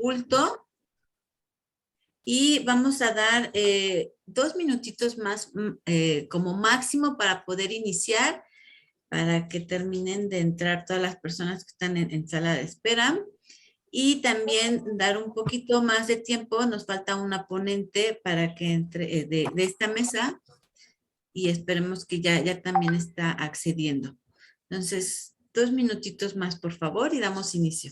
oculto. Y vamos a dar 2 minutitos más como máximo para poder iniciar, para que terminen de entrar todas las personas que están en sala de espera. Y también dar un poquito más de tiempo, nos falta una ponente para que entre de esta mesa y esperemos que ya también está accediendo. Entonces, 2 minutitos más, por favor, y damos inicio.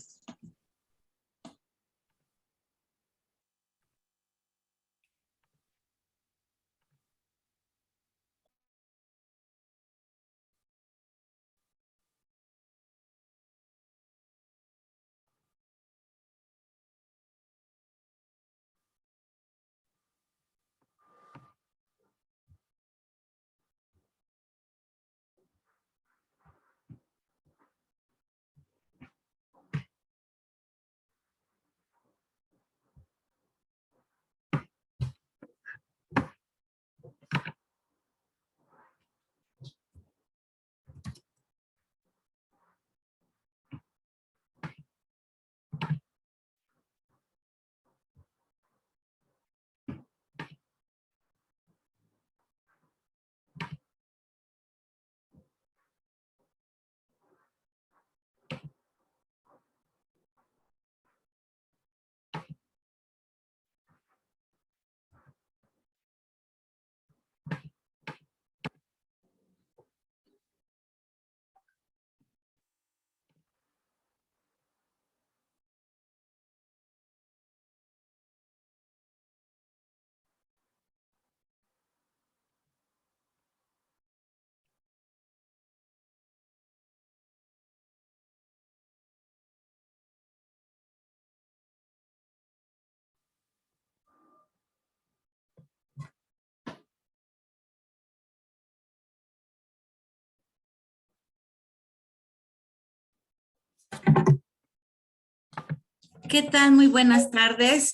¿Qué tal? Muy buenas tardes.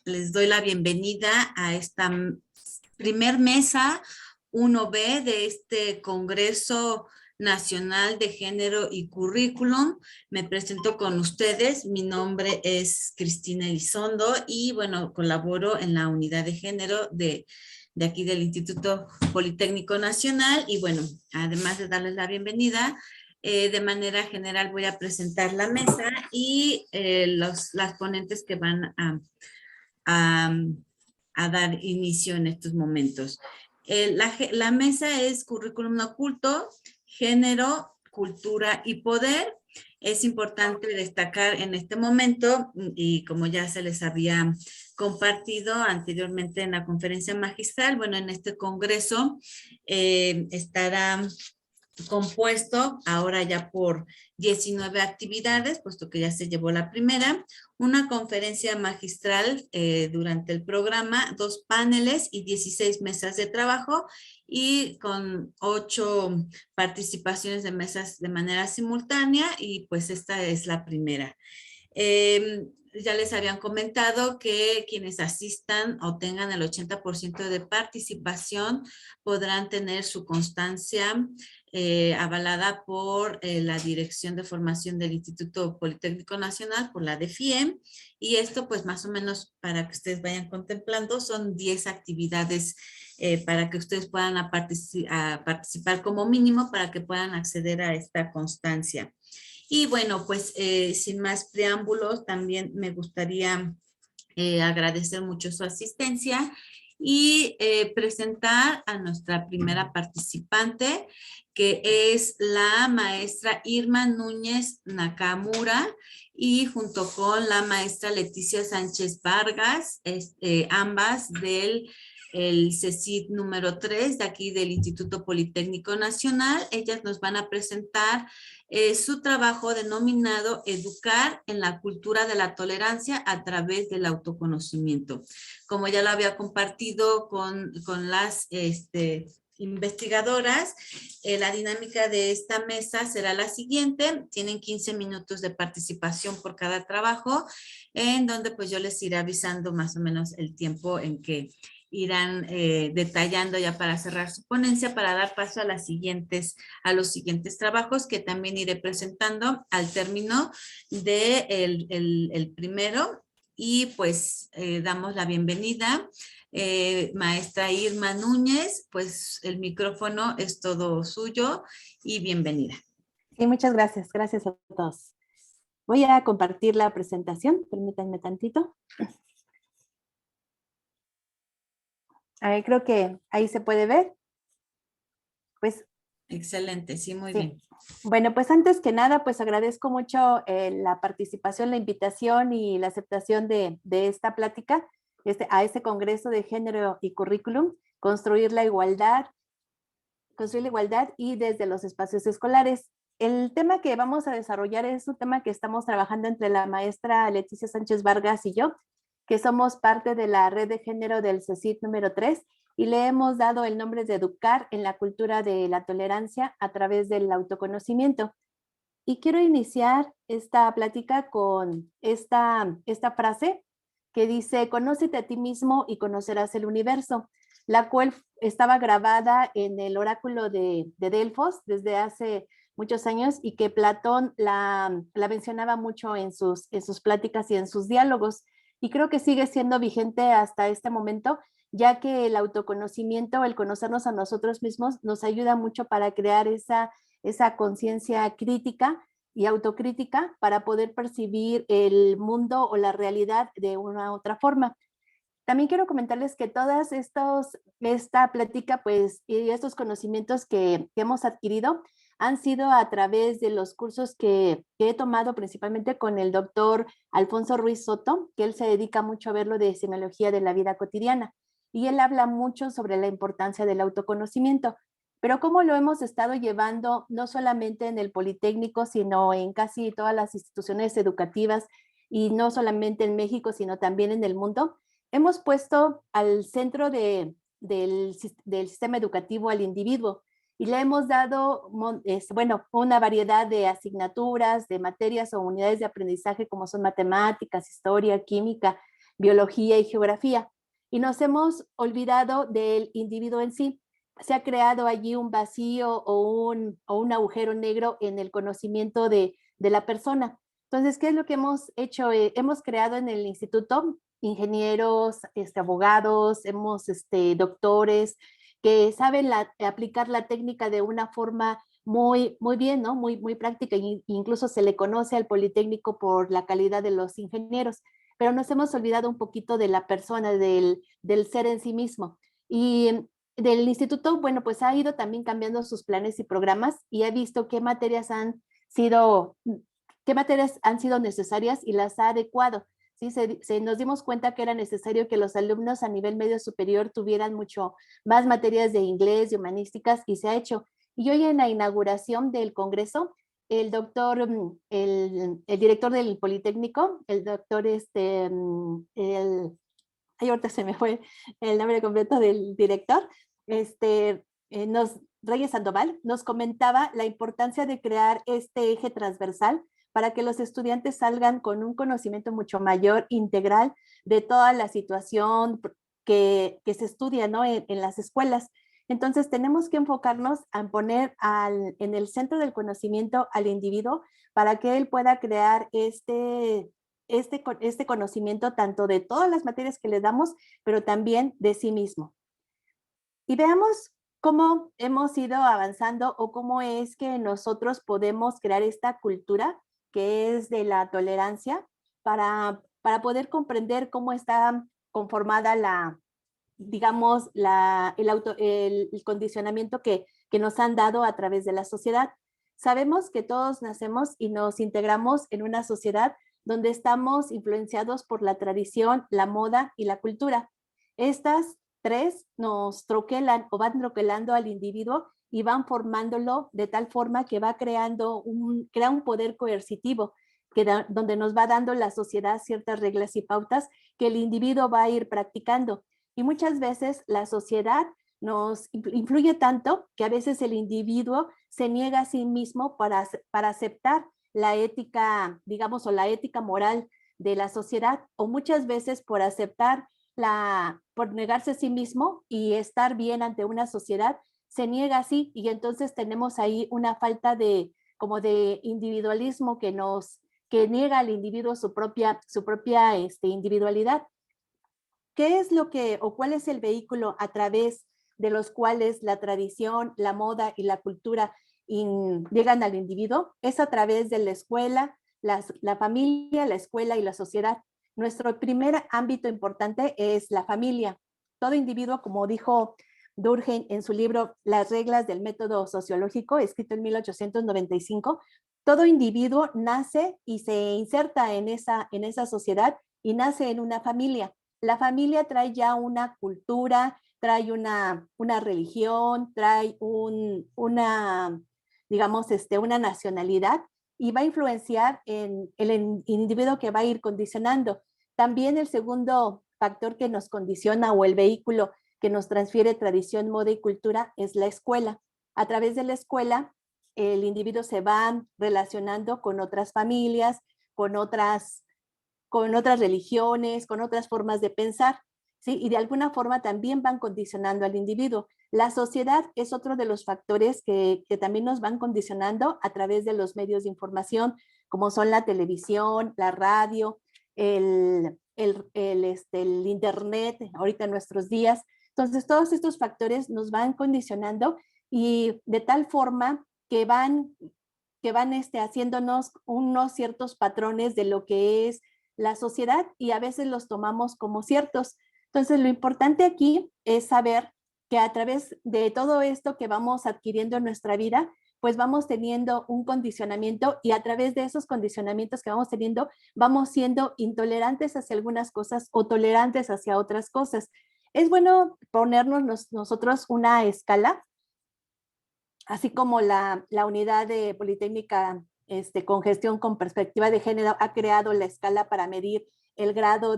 Les doy la bienvenida a esta primer mesa 1B de este Congreso Nacional de Género y Currículum. Me presento con ustedes. Mi nombre es Cristina Elizondo y, bueno, colaboro en la unidad de género de aquí del Instituto Politécnico Nacional. Y, bueno, además de darles la bienvenida, de manera general voy a presentar la mesa y las ponentes que van a, a dar inicio en estos momentos. La mesa es currículum no oculto, género, cultura y poder. Es importante destacar en este momento, y como ya se les había compartido anteriormente en la conferencia magistral, bueno, en este congreso estará compuesto ahora ya por 19 actividades, puesto que ya se llevó la primera, una conferencia magistral durante el programa, 2 paneles y 16 mesas de trabajo y con 8 participaciones de mesas de manera simultánea y pues esta es la primera. Ya les habían comentado que quienes asistan o tengan el 80% de participación podrán tener su constancia avalada por la Dirección de Formación del Instituto Politécnico Nacional, por la DFIE, y esto pues más o menos para que ustedes vayan contemplando, son 10 actividades para que ustedes puedan participar como mínimo para que puedan acceder a esta constancia. Y bueno, pues sin más preámbulos, también me gustaría agradecer mucho su asistencia y presentar a nuestra primera participante, que es la maestra Irma Núñez Nakamura, y junto con la maestra Leticia Sánchez Vargas, ambas del CECIT número 3 de aquí del Instituto Politécnico Nacional. Ellas nos van a presentar su trabajo denominado Educar en la cultura de la tolerancia a través del autoconocimiento. Como ya lo había compartido con las investigadoras, la dinámica de esta mesa será la siguiente. Tienen 15 minutos de participación por cada trabajo, en donde pues yo les iré avisando más o menos el tiempo en que irán detallando ya para cerrar su ponencia, para dar paso a a los siguientes trabajos que también iré presentando al término de el primero. Y pues damos la bienvenida. Maestra Irma Núñez, pues el micrófono es todo suyo y bienvenida. Sí, muchas gracias. Gracias a todos. Voy a compartir la presentación. Permítanme tantito. A ver, creo que ahí se puede ver. Pues, excelente, sí, muy sí. bien. Bueno, pues antes que nada, pues agradezco mucho la participación, la invitación y la aceptación de esta plática a este Congreso de Género y Currículum, construir la igualdad y desde los espacios escolares. El tema que vamos a desarrollar es un tema que estamos trabajando entre la maestra Leticia Sánchez Vargas y yo, que somos parte de la red de género del CECIT número 3, y le hemos dado el nombre de educar en la cultura de la tolerancia a través del autoconocimiento. Y quiero iniciar esta plática con esta frase que dice: conócete a ti mismo y conocerás el universo, la cual estaba grabada en el oráculo de Delfos desde hace muchos años y que Platón la mencionaba mucho en sus pláticas y en sus diálogos. Y creo que sigue siendo vigente hasta este momento, ya que el autoconocimiento, el conocernos a nosotros mismos, nos ayuda mucho para crear esa conciencia crítica y autocrítica para poder percibir el mundo o la realidad de una u otra forma. También quiero comentarles que esta plática, pues, y estos conocimientos que hemos adquirido han sido a través de los cursos que he tomado principalmente con el doctor Alfonso Ruiz Soto, que él se dedica mucho a ver lo de semiología de la vida cotidiana. Y él habla mucho sobre la importancia del autoconocimiento, pero cómo lo hemos estado llevando no solamente en el Politécnico, sino en casi todas las instituciones educativas, y no solamente en México, sino también en el mundo. Hemos puesto al centro del sistema educativo al individuo y le hemos dado, bueno, una variedad de asignaturas, de materias o unidades de aprendizaje como son matemáticas, historia, química, biología y geografía. Y nos hemos olvidado del individuo en sí. Se ha creado allí un vacío o un agujero negro en el conocimiento de la persona. Entonces, ¿qué es lo que hemos hecho? Hemos creado en el instituto ingenieros, abogados, doctores que saben aplicar la técnica de una forma muy bien, ¿no? Muy práctica, e incluso se le conoce al Politécnico por la calidad de los ingenieros, pero nos hemos olvidado un poquito de la persona, del ser en sí mismo. Y del instituto, bueno, pues ha ido también cambiando sus planes y programas y ha visto qué materias han sido necesarias y las ha adecuado. ¿Sí? Nos dimos cuenta que era necesario que los alumnos a nivel medio superior tuvieran mucho más materias de inglés y humanísticas, y se ha hecho. Y hoy en la inauguración del Congreso, el doctor, el director del Politécnico, el doctor, ahorita se me fue el nombre completo del director, Reyes Sandoval, nos comentaba la importancia de crear este eje transversal para que los estudiantes salgan con un conocimiento mucho mayor, integral, de toda la situación que se estudia, ¿no? en las escuelas. Entonces, tenemos que enfocarnos a poner en el centro del conocimiento al individuo para que él pueda crear este conocimiento tanto de todas las materias que le damos, pero también de sí mismo. Y veamos cómo hemos ido avanzando o cómo es que nosotros podemos crear esta cultura que es de la tolerancia para poder comprender cómo está conformada digamos, el condicionamiento que nos han dado a través de la sociedad. Sabemos que todos nacemos y nos integramos en una sociedad donde estamos influenciados por la tradición, la moda y la cultura. Estas tres nos troquelan o van troquelando al individuo y van formándolo de tal forma que va crea un poder coercitivo donde nos va dando la sociedad ciertas reglas y pautas que el individuo va a ir practicando. Y muchas veces la sociedad nos influye tanto que a veces el individuo se niega a sí mismo para aceptar la ética, digamos, o la ética moral de la sociedad, o muchas veces por aceptar por negarse a sí mismo y estar bien ante una sociedad, se niega así y entonces tenemos ahí una falta de como de individualismo que niega al individuo su propia individualidad. ¿Qué es lo que o cuál es el vehículo a través de los cuales la tradición, la moda y la cultura llegan al individuo? Es a través de la escuela, la familia, la escuela y la sociedad. Nuestro primer ámbito importante es la familia. Todo individuo, como dijo Durkheim en su libro Las reglas del método sociológico, escrito en 1895, todo individuo nace y se inserta en esa sociedad y nace en una familia. La familia trae ya una cultura, trae una religión, trae digamos, una nacionalidad y va a influenciar en el individuo que va a ir condicionando. También el segundo factor que nos condiciona o el vehículo que nos transfiere tradición, moda y cultura es la escuela. A través de la escuela, el individuo se va relacionando con otras familias, con otras religiones, con otras formas de pensar, ¿sí? Y de alguna forma también van condicionando al individuo. La sociedad es otro de los factores que también nos van condicionando a través de los medios de información, como son la televisión, la radio, el internet, ahorita en nuestros días. Entonces, todos estos factores nos van condicionando y de tal forma que van haciéndonos unos ciertos patrones de lo que es la sociedad y a veces los tomamos como ciertos. Entonces, lo importante aquí es saber que a través de todo esto que vamos adquiriendo en nuestra vida, pues vamos teniendo un condicionamiento y a través de esos condicionamientos que vamos teniendo, vamos siendo intolerantes hacia algunas cosas o tolerantes hacia otras cosas. Es bueno ponernos nosotros una escala, así como la unidad de Politécnica con gestión con perspectiva de género ha creado la escala para medir el grado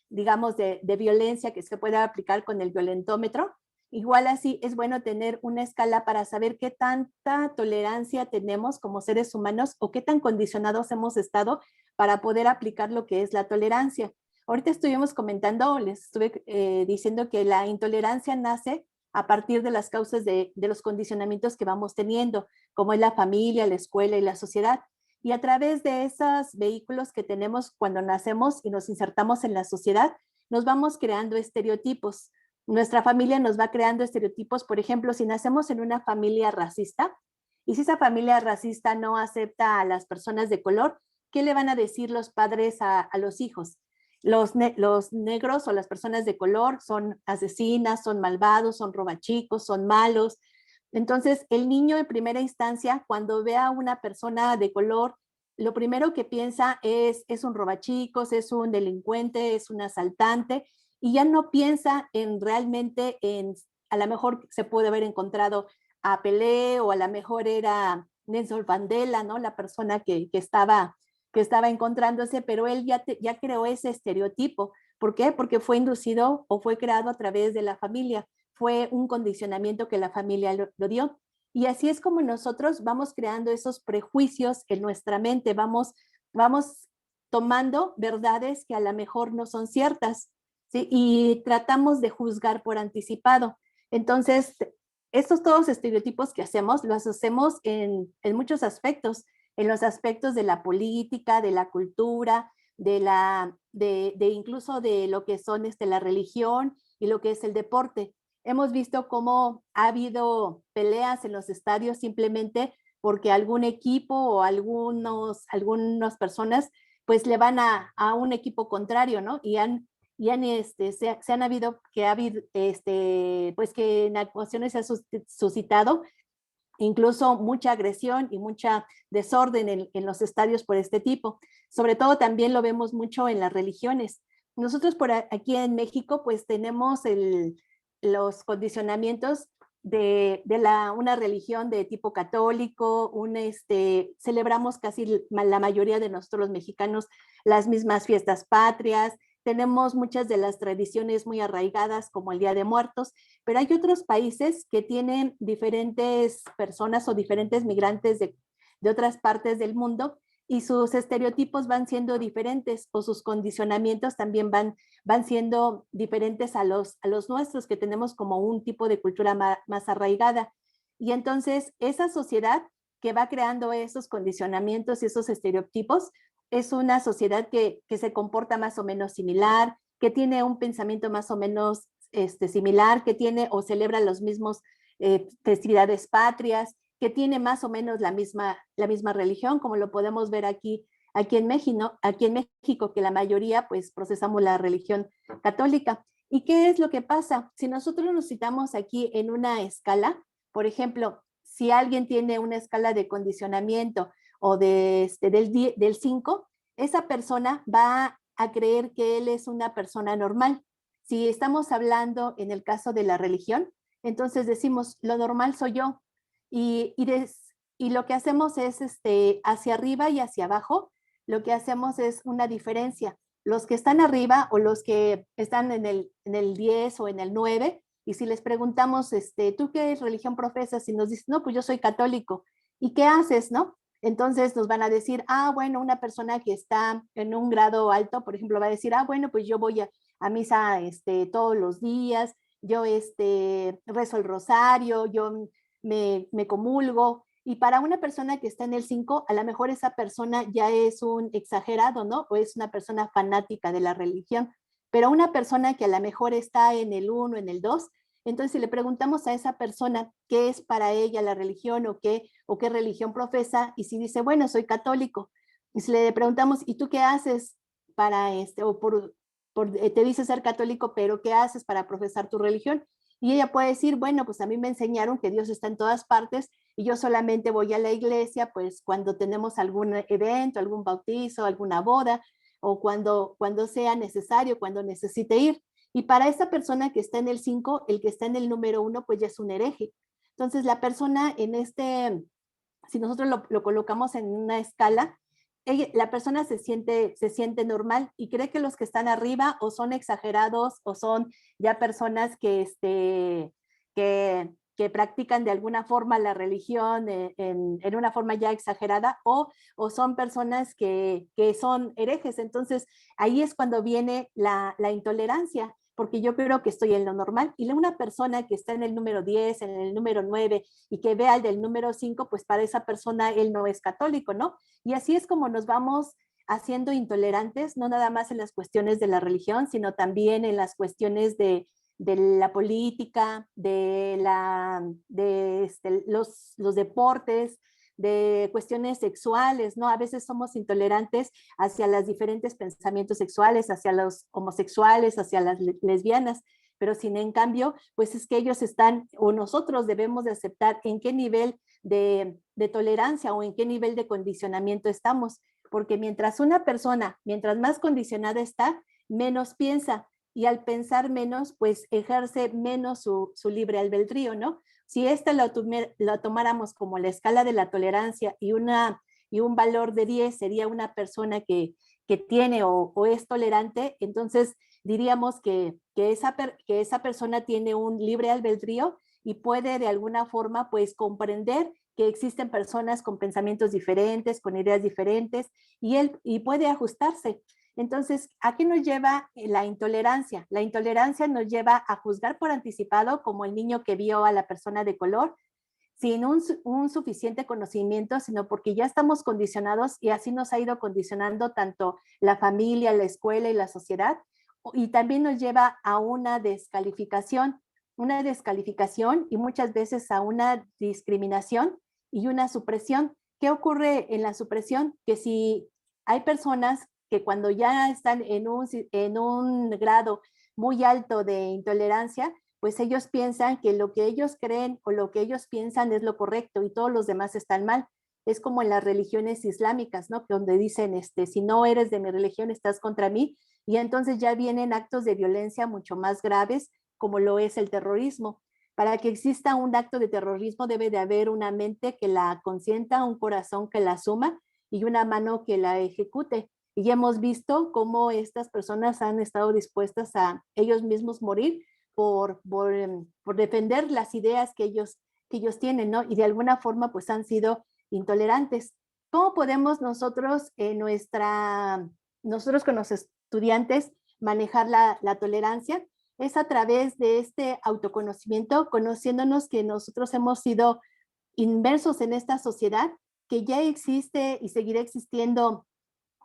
digamos, de violencia que se puede aplicar con el violentómetro. Igual así es bueno tener una escala para saber qué tanta tolerancia tenemos como seres humanos o qué tan condicionados hemos estado para poder aplicar lo que es la tolerancia. Ahorita estuvimos comentando, les estuve diciendo que la intolerancia nace a partir de las causas de los condicionamientos que vamos teniendo, como es la familia, la escuela y la sociedad. Y a través de esos vehículos que tenemos cuando nacemos y nos insertamos en la sociedad, nos vamos creando estereotipos. Nuestra familia nos va creando estereotipos. Por ejemplo, si nacemos en una familia racista, y si esa familia racista no acepta a las personas de color, ¿qué le van a decir los padres a los hijos? Los negros o las personas de color son asesinas, son malvados, son robachicos, son malos. Entonces, el niño en primera instancia, cuando ve a una persona de color, lo primero que piensa es un robachicos, es un delincuente, es un asaltante, y ya no piensa en realmente a lo mejor se puede haber encontrado a Pelé o a lo mejor era Nelson Mandela, ¿no? La persona que estaba encontrándose, pero él ya creó ese estereotipo. ¿Por qué? Porque fue inducido o fue creado a través de la familia. Fue un condicionamiento que la familia lo dio. Y así es como nosotros vamos creando esos prejuicios en nuestra mente, vamos tomando verdades que a lo mejor no son ciertas, ¿sí? Y tratamos de juzgar por anticipado. Entonces, estos todos estereotipos que hacemos, los hacemos en muchos aspectos, en los aspectos de la política, de la cultura, incluso de lo que son la religión y lo que es el deporte. Hemos visto cómo ha habido peleas en los estadios simplemente porque algún equipo o algunas personas pues le van a un equipo contrario, ¿no? Se han habido que ha habido pues que en ocasiones se ha suscitado incluso mucha agresión y mucha desorden en los estadios por este tipo. Sobre todo también lo vemos mucho en las religiones. Nosotros por aquí en México pues tenemos los condicionamientos de una religión de tipo católico, celebramos casi la mayoría de nosotros los mexicanos las mismas fiestas patrias, tenemos muchas de las tradiciones muy arraigadas como el Día de Muertos, pero hay otros países que tienen diferentes personas o diferentes migrantes de otras partes del mundo y sus estereotipos van siendo diferentes o sus condicionamientos también van siendo diferentes a los nuestros, que tenemos como un tipo de cultura más arraigada. Y entonces esa sociedad que va creando esos condicionamientos y esos estereotipos es una sociedad que se comporta más o menos similar, que tiene un pensamiento más o menos similar, que tiene o celebra los mismos festividades patrias, que tiene más o menos la misma religión, como lo podemos ver aquí en México, que la mayoría pues procesamos la religión católica. ¿Y qué es lo que pasa? Si nosotros nos citamos aquí en una escala, por ejemplo, si alguien tiene una escala de condicionamiento o del 5, esa persona va a creer que él es una persona normal. Si estamos hablando en el caso de la religión, entonces decimos, lo normal soy yo. Y lo que hacemos es, hacia arriba y hacia abajo, lo que hacemos es una diferencia. Los que están arriba o los que están en el 10 o en el 9, y si les preguntamos, ¿tú qué religión profesas? Y nos dicen, no, pues yo soy católico. ¿Y qué haces, no? Entonces nos van a decir, bueno, una persona que está en un grado alto, por ejemplo, va a decir, bueno, pues yo voy a misa todos los días, yo rezo el rosario, yo me comulgo. Y para una persona que está en el 5, a lo mejor esa persona ya es un exagerado, ¿no? O es una persona fanática de la religión. Pero una persona que a lo mejor está en el 1, en el 2, entonces si le preguntamos a esa persona qué es para ella la religión o qué religión profesa, y si dice, bueno, soy católico, y si le preguntamos, ¿y tú qué haces para te dice ser católico, pero qué haces para profesar tu religión? Y ella puede decir, bueno, pues a mí me enseñaron que Dios está en todas partes y yo solamente voy a la iglesia pues cuando tenemos algún evento, algún bautizo, alguna boda, o cuando sea necesario, cuando necesite ir. Y para esa persona que está en el 5, el que está en el número 1, pues ya es un hereje. Entonces la persona si nosotros lo colocamos en una escala, la persona se siente normal y cree que los que están arriba o son exagerados o son ya personas que practican de alguna forma la religión en una forma ya exagerada, o son personas que son herejes. Entonces ahí es cuando viene la intolerancia, porque yo creo que estoy en lo normal, y una persona que está en el número 10, en el número 9, y que vea el del número 5, pues para esa persona él no es católico, ¿no? Y así es como nos vamos haciendo intolerantes, no nada más en las cuestiones de la religión, sino también en las cuestiones de la política, los deportes, de cuestiones sexuales, ¿no? A veces somos intolerantes hacia los diferentes pensamientos sexuales, hacia los homosexuales, hacia las lesbianas, pero sin en cambio, pues es que ellos están, o nosotros debemos de aceptar en qué nivel de tolerancia o en qué nivel de condicionamiento estamos, porque mientras más condicionada está, menos piensa, y al pensar menos, pues ejerce menos su libre albedrío, ¿no? Si lo tomáramos como la escala de la tolerancia y un valor de 10 sería una persona que tiene o es tolerante, entonces diríamos que esa persona tiene un libre albedrío y puede de alguna forma pues comprender que existen personas con pensamientos diferentes, con ideas diferentes, y puede ajustarse. Entonces, ¿a qué nos lleva la intolerancia? La intolerancia nos lleva a juzgar por anticipado, como el niño que vio a la persona de color, sin un suficiente conocimiento, sino porque ya estamos condicionados, y así nos ha ido condicionando tanto la familia, la escuela y la sociedad, y también nos lleva a una descalificación y muchas veces a una discriminación y una supresión. ¿Qué ocurre en la supresión? Que si hay personas que cuando ya están en un grado muy alto de intolerancia, pues ellos piensan que lo que ellos creen o lo que ellos piensan es lo correcto y todos los demás están mal. Es como en las religiones islámicas, ¿no? Donde dicen, si no eres de mi religión, estás contra mí. Y entonces ya vienen actos de violencia mucho más graves, como lo es el terrorismo. Para que exista un acto de terrorismo debe de haber una mente que la consienta, un corazón que la asuma y una mano que la ejecute. Y hemos visto cómo estas personas han estado dispuestas a ellos mismos morir por defender las ideas que ellos tienen, ¿no? Y de alguna forma pues han sido intolerantes. ¿Cómo podemos nosotros, nosotros con los estudiantes, manejar la tolerancia? Es a través de este autoconocimiento, conociéndonos que nosotros hemos sido inmersos en esta sociedad, que ya existe y seguirá existiendo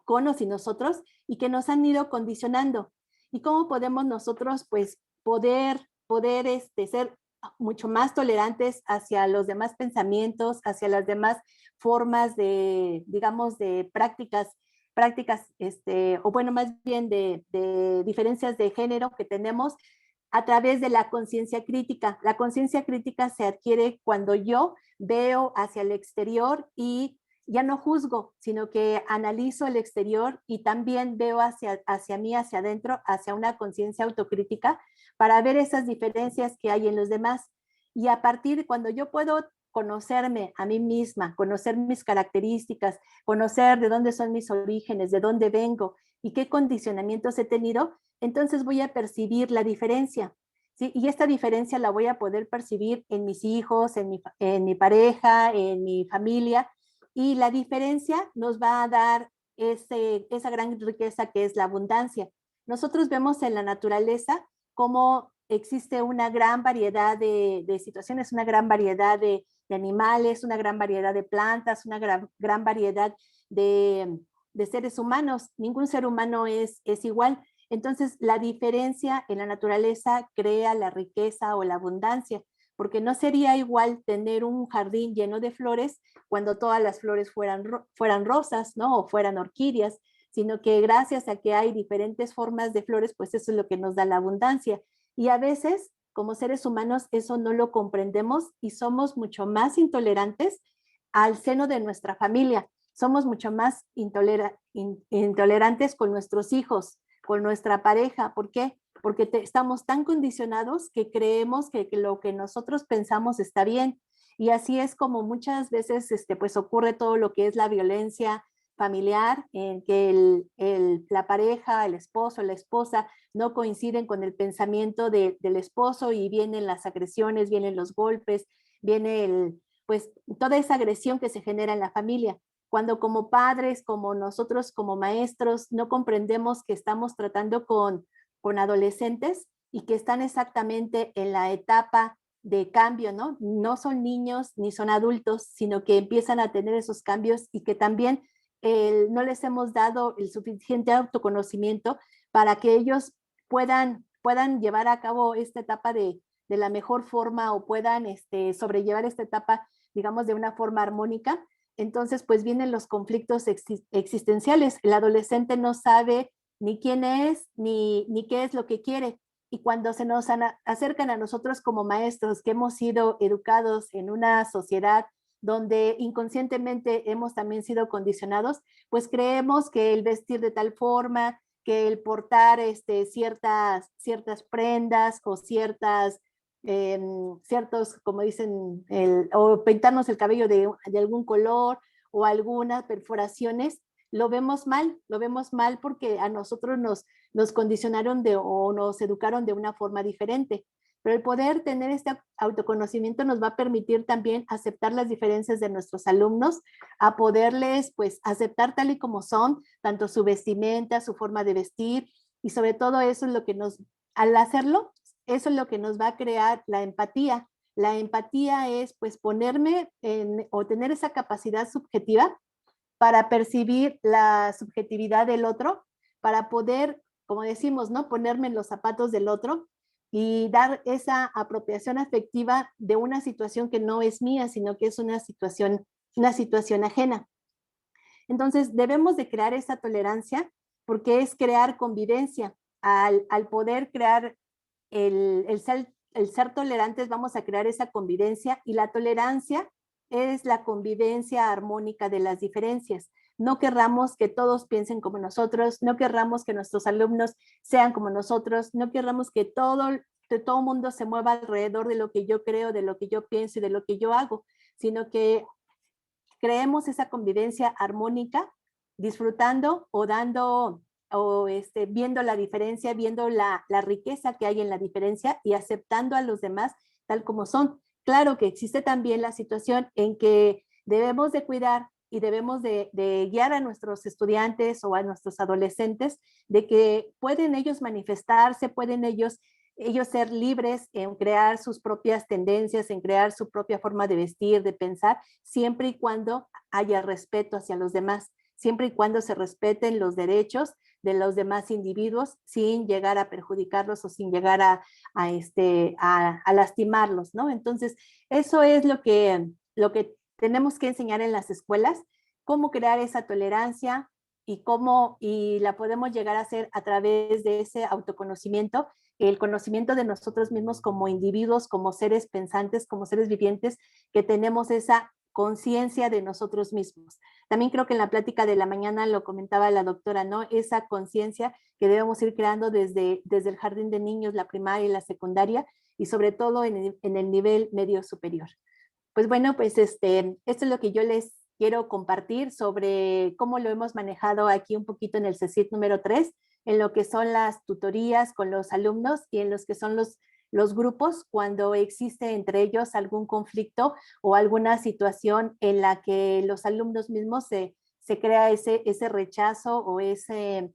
con o sin nosotros, y que nos han ido condicionando. ¿Y cómo podemos nosotros, pues, poder ser mucho más tolerantes hacia los demás pensamientos, hacia las demás formas de, digamos, de prácticas, o bueno, más bien de diferencias de género que tenemos a través de la conciencia crítica? La conciencia crítica se adquiere cuando yo veo hacia el exterior y ya no juzgo, sino que analizo el exterior y también veo hacia mí, hacia adentro, hacia una conciencia autocrítica para ver esas diferencias que hay en los demás. Y a partir de cuando yo puedo conocerme a mí misma, conocer mis características, conocer de dónde son mis orígenes, de dónde vengo y qué condicionamientos he tenido, entonces voy a percibir la diferencia, ¿sí? Y esta diferencia la voy a poder percibir en mis hijos, en mi pareja, en mi familia, y la diferencia nos va a dar esa gran riqueza que es la abundancia. Nosotros vemos en la naturaleza cómo existe una gran variedad de situaciones, una gran variedad de animales, una gran variedad de plantas, una gran variedad de seres humanos. Ningún ser humano es igual. Entonces, la diferencia en la naturaleza crea la riqueza o la abundancia, porque no sería igual tener un jardín lleno de flores cuando todas las flores fueran rosas, ¿no? O fueran orquídeas, sino que gracias a que hay diferentes formas de flores, pues eso es lo que nos da la abundancia. Y a veces, como seres humanos, eso no lo comprendemos y somos mucho más intolerantes al seno de nuestra familia. Somos mucho más intolerantes con nuestros hijos, con nuestra pareja. ¿Por qué? Porque estamos tan condicionados que creemos que lo que nosotros pensamos está bien. Y así es como muchas veces pues ocurre todo lo que es la violencia familiar, en que la pareja, el esposo, la esposa no coinciden con el pensamiento del esposo y vienen las agresiones, vienen los golpes, viene pues toda esa agresión que se genera en la familia. Cuando como padres, como nosotros como maestros, no comprendemos que estamos tratando con adolescentes y que están exactamente en la etapa de cambio, ¿no? No son niños ni son adultos, sino que empiezan a tener esos cambios y que también no les hemos dado el suficiente autoconocimiento para que ellos puedan llevar a cabo esta etapa de la mejor forma o puedan sobrellevar esta etapa, digamos, de una forma armónica. Entonces, pues vienen los conflictos existenciales. El adolescente no sabe ni quién es, ni qué es lo que quiere. Y cuando se nos acercan a nosotros como maestros que hemos sido educados en una sociedad donde inconscientemente hemos también sido condicionados, pues creemos que el vestir de tal forma, que el portar ciertas prendas o ciertos, como dicen, o pintarnos el cabello de algún color o algunas perforaciones, lo vemos mal porque a nosotros nos condicionaron o nos educaron de una forma diferente. Pero el poder tener este autoconocimiento nos va a permitir también aceptar las diferencias de nuestros alumnos, a poderles pues aceptar tal y como son, tanto su vestimenta, su forma de vestir, y sobre todo eso es lo que al hacerlo, eso es lo que nos va a crear la empatía. La empatía es pues ponerme o tener esa capacidad subjetiva para percibir la subjetividad del otro, para poder, como decimos, ¿no? Ponerme en los zapatos del otro y dar esa apropiación afectiva de una situación que no es mía, sino que es una situación ajena. Entonces, debemos de crear esa tolerancia porque es crear convivencia. Al poder crear el ser tolerantes, vamos a crear esa convivencia, y la tolerancia es la convivencia armónica de las diferencias. No querramos que todos piensen como nosotros, no querramos que nuestros alumnos sean como nosotros, no querramos que todo mundo se mueva alrededor de lo que yo creo, de lo que yo pienso y de lo que yo hago, sino que creemos esa convivencia armónica, disfrutando o dando o viendo la diferencia, viendo la riqueza que hay en la diferencia y aceptando a los demás tal como son. Claro que existe también la situación en que debemos de cuidar y debemos de guiar a nuestros estudiantes o a nuestros adolescentes de que pueden ellos manifestarse, pueden ellos ser libres en crear sus propias tendencias, en crear su propia forma de vestir, de pensar, siempre y cuando haya respeto hacia los demás, siempre y cuando se respeten los derechos de los demás individuos sin llegar a perjudicarlos o sin llegar a lastimarlos, ¿no? Entonces, eso es lo que tenemos que enseñar en las escuelas, cómo crear esa tolerancia y la podemos llegar a hacer a través de ese autoconocimiento, el conocimiento de nosotros mismos como individuos, como seres pensantes, como seres vivientes, que tenemos esa conciencia de nosotros mismos. También creo que en la plática de la mañana lo comentaba la doctora, ¿no? Esa conciencia que debemos ir creando desde el jardín de niños, la primaria y la secundaria, y sobre todo en el nivel medio superior. Pues bueno, pues esto es lo que yo les quiero compartir sobre cómo lo hemos manejado aquí un poquito en el CECIT número 3, en lo que son las tutorías con los alumnos y en los que son los grupos cuando existe entre ellos algún conflicto o alguna situación en la que los alumnos mismos se crea ese rechazo o ese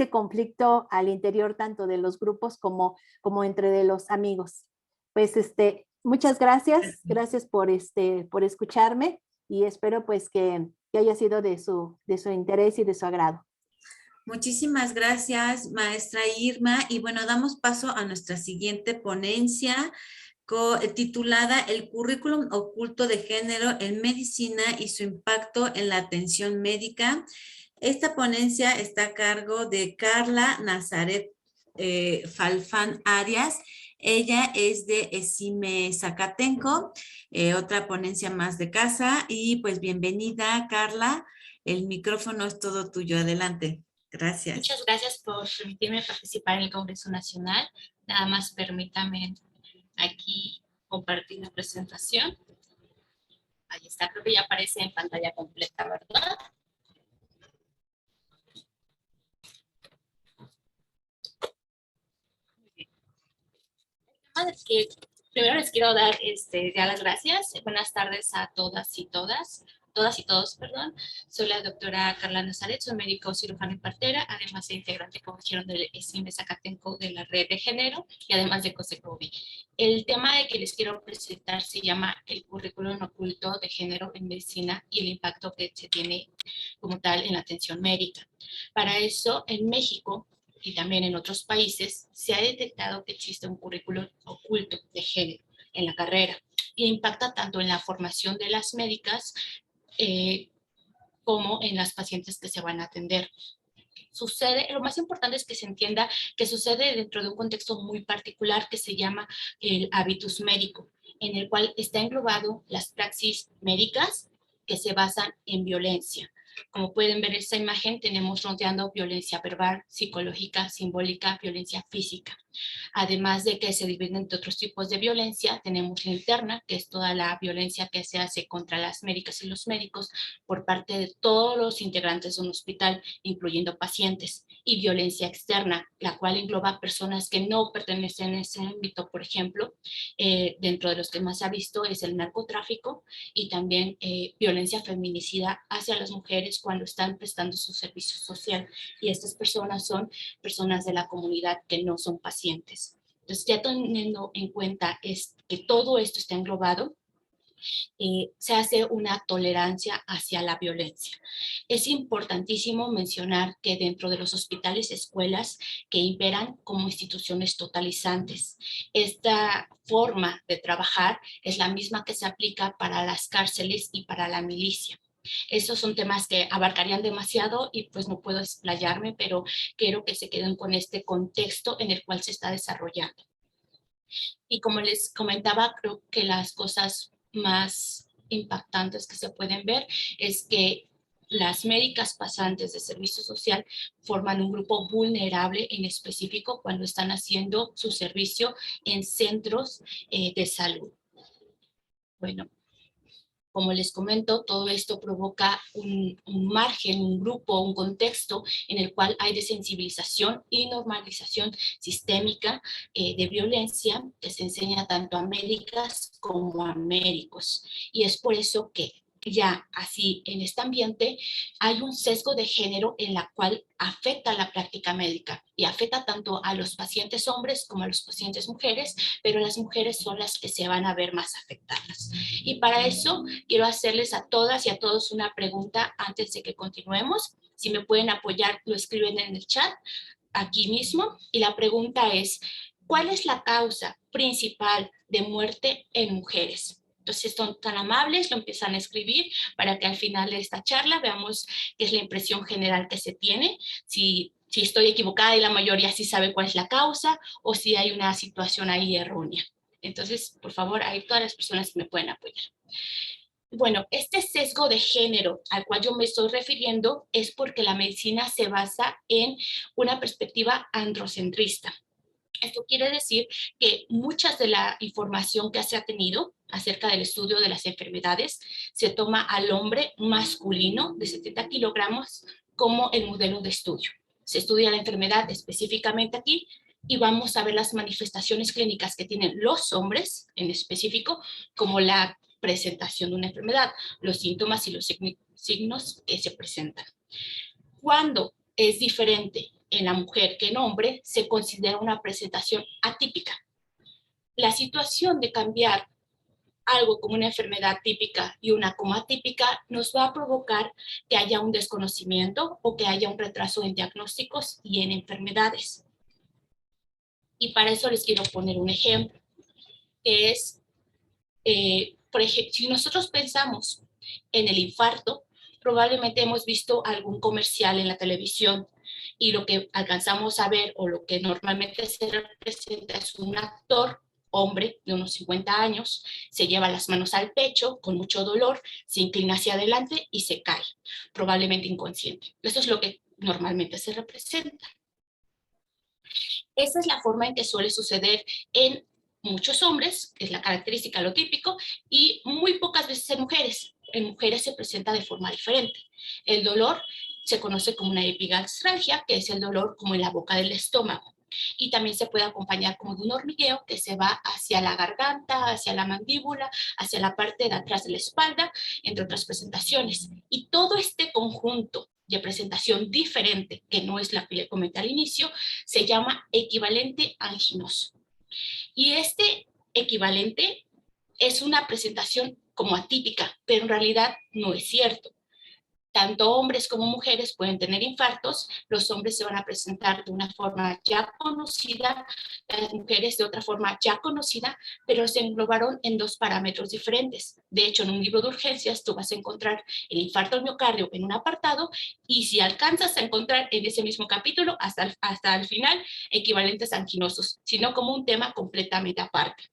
conflicto al interior tanto de los grupos como entre de los amigos. Pues muchas gracias por escucharme y espero pues que haya sido de su interés y de su agrado. Muchísimas gracias, maestra Irma. Y bueno, damos paso a nuestra siguiente ponencia titulada El currículum oculto de género en medicina y su impacto en la atención médica. Esta ponencia está a cargo de Carla Nazaret Falfán Arias. Ella es de ESIME Zacatenco, otra ponencia más de casa. Y pues bienvenida, Carla. El micrófono es todo tuyo. Adelante. Gracias. Muchas gracias por permitirme participar en el Congreso Nacional. Nada más permítame aquí compartir la presentación. Ahí está, creo que ya aparece en pantalla completa, ¿verdad? Que primero les quiero dar ya las gracias. Buenas tardes a todas y todos, perdón. Soy la doctora Carla Nazaret, soy médico cirujano y partera, además de integrante, como dijeron, del ESIME Zacatenco de la red de género y además de COSECOVI. El tema de que les quiero presentar se llama el currículum oculto de género en medicina y el impacto que se tiene como tal en la atención médica. Para eso, en México y también en otros países, se ha detectado que existe un currículum oculto de género en la carrera y impacta tanto en la formación de las médicas como en las pacientes que se van a atender. Sucede, lo más importante es que se entienda que sucede dentro de un contexto muy particular que se llama el habitus médico, en el cual está englobado las praxis médicas que se basan en violencia. Como pueden ver en esta imagen, tenemos rodeando violencia verbal, psicológica, simbólica, violencia física. Además de que se dividen entre otros tipos de violencia, tenemos la interna, que es toda la violencia que se hace contra las médicas y los médicos por parte de todos los integrantes de un hospital, incluyendo pacientes, y violencia externa, la cual engloba personas que no pertenecen a ese ámbito. Por ejemplo, dentro de los que más se ha visto es el narcotráfico y también violencia feminicida hacia las mujeres cuando están prestando su servicio social, y estas personas son personas de la comunidad que no son pacientes. Entonces, ya teniendo en cuenta que todo esto está englobado, se hace una tolerancia hacia la violencia. Es importantísimo mencionar que dentro de los hospitales, escuelas que imperan como instituciones totalizantes. Esta forma de trabajar es la misma que se aplica para las cárceles y para la milicia. Estos son temas que abarcarían demasiado y pues no puedo explayarme, pero quiero que se queden con este contexto en el cual se está desarrollando. Y como les comentaba, creo que las cosas más impactantes que se pueden ver es que las médicas pasantes de servicio social forman un grupo vulnerable en específico cuando están haciendo su servicio en centros de salud. Bueno, como les comento, todo esto provoca un margen, un grupo, un contexto en el cual hay desensibilización y normalización sistémica de violencia que se enseña tanto a médicas como a médicos. Y es por eso que ya así en este ambiente hay un sesgo de género en la cual afecta la práctica médica y afecta tanto a los pacientes hombres como a los pacientes mujeres, pero las mujeres son las que se van a ver más afectadas. Y para eso quiero hacerles a todas y a todos una pregunta antes de que continuemos. Si me pueden apoyar, lo escriben en el chat aquí mismo. Y la pregunta es, ¿cuál es la causa principal de muerte en mujeres? Entonces son tan amables, lo empiezan a escribir para que al final de esta charla veamos qué es la impresión general que se tiene, si estoy equivocada y la mayoría sí sabe cuál es la causa o si hay una situación ahí errónea. Entonces, por favor, hay todas las personas que me pueden apoyar. Bueno, este sesgo de género al cual yo me estoy refiriendo es porque la medicina se basa en una perspectiva androcentrista. Esto quiere decir que mucha de la información que se ha tenido acerca del estudio de las enfermedades se toma al hombre masculino de 70 kilogramos como el modelo de estudio. Se estudia la enfermedad específicamente aquí y vamos a ver las manifestaciones clínicas que tienen los hombres en específico, como la presentación de una enfermedad, los síntomas y los signos que se presentan. Cuando es diferente en la mujer que en hombre, se considera una presentación atípica. La situación de cambiar algo como una enfermedad típica y una como atípica nos va a provocar que haya un desconocimiento o que haya un retraso en diagnósticos y en enfermedades. Y para eso les quiero poner un ejemplo, que es, por ejemplo, si nosotros pensamos en el infarto, probablemente hemos visto algún comercial en la televisión y lo que alcanzamos a ver o lo que normalmente se representa es un actor, hombre de unos 50 años, se lleva las manos al pecho con mucho dolor, se inclina hacia adelante y se cae, probablemente inconsciente. Eso es lo que normalmente se representa. Esa es la forma en que suele suceder en muchos hombres, que es la característica, lo típico, y muy pocas veces en mujeres. En mujeres se presenta de forma diferente. El dolor se conoce como una epigastralgia, que es el dolor como en la boca del estómago. Y también se puede acompañar como de un hormigueo que se va hacia la garganta, hacia la mandíbula, hacia la parte de atrás de la espalda, entre otras presentaciones. Y todo este conjunto de presentación diferente, que no es la que le comenté al inicio, se llama equivalente anginoso. Y este equivalente es una presentación como atípica, pero en realidad no es cierto. Tanto hombres como mujeres pueden tener infartos, los hombres se van a presentar de una forma ya conocida, las mujeres de otra forma ya conocida, pero se englobaron en dos parámetros diferentes. De hecho, en un libro de urgencias tú vas a encontrar el infarto al miocardio en un apartado y si alcanzas a encontrar en ese mismo capítulo hasta el final equivalentes anginosos, sino como un tema completamente aparte.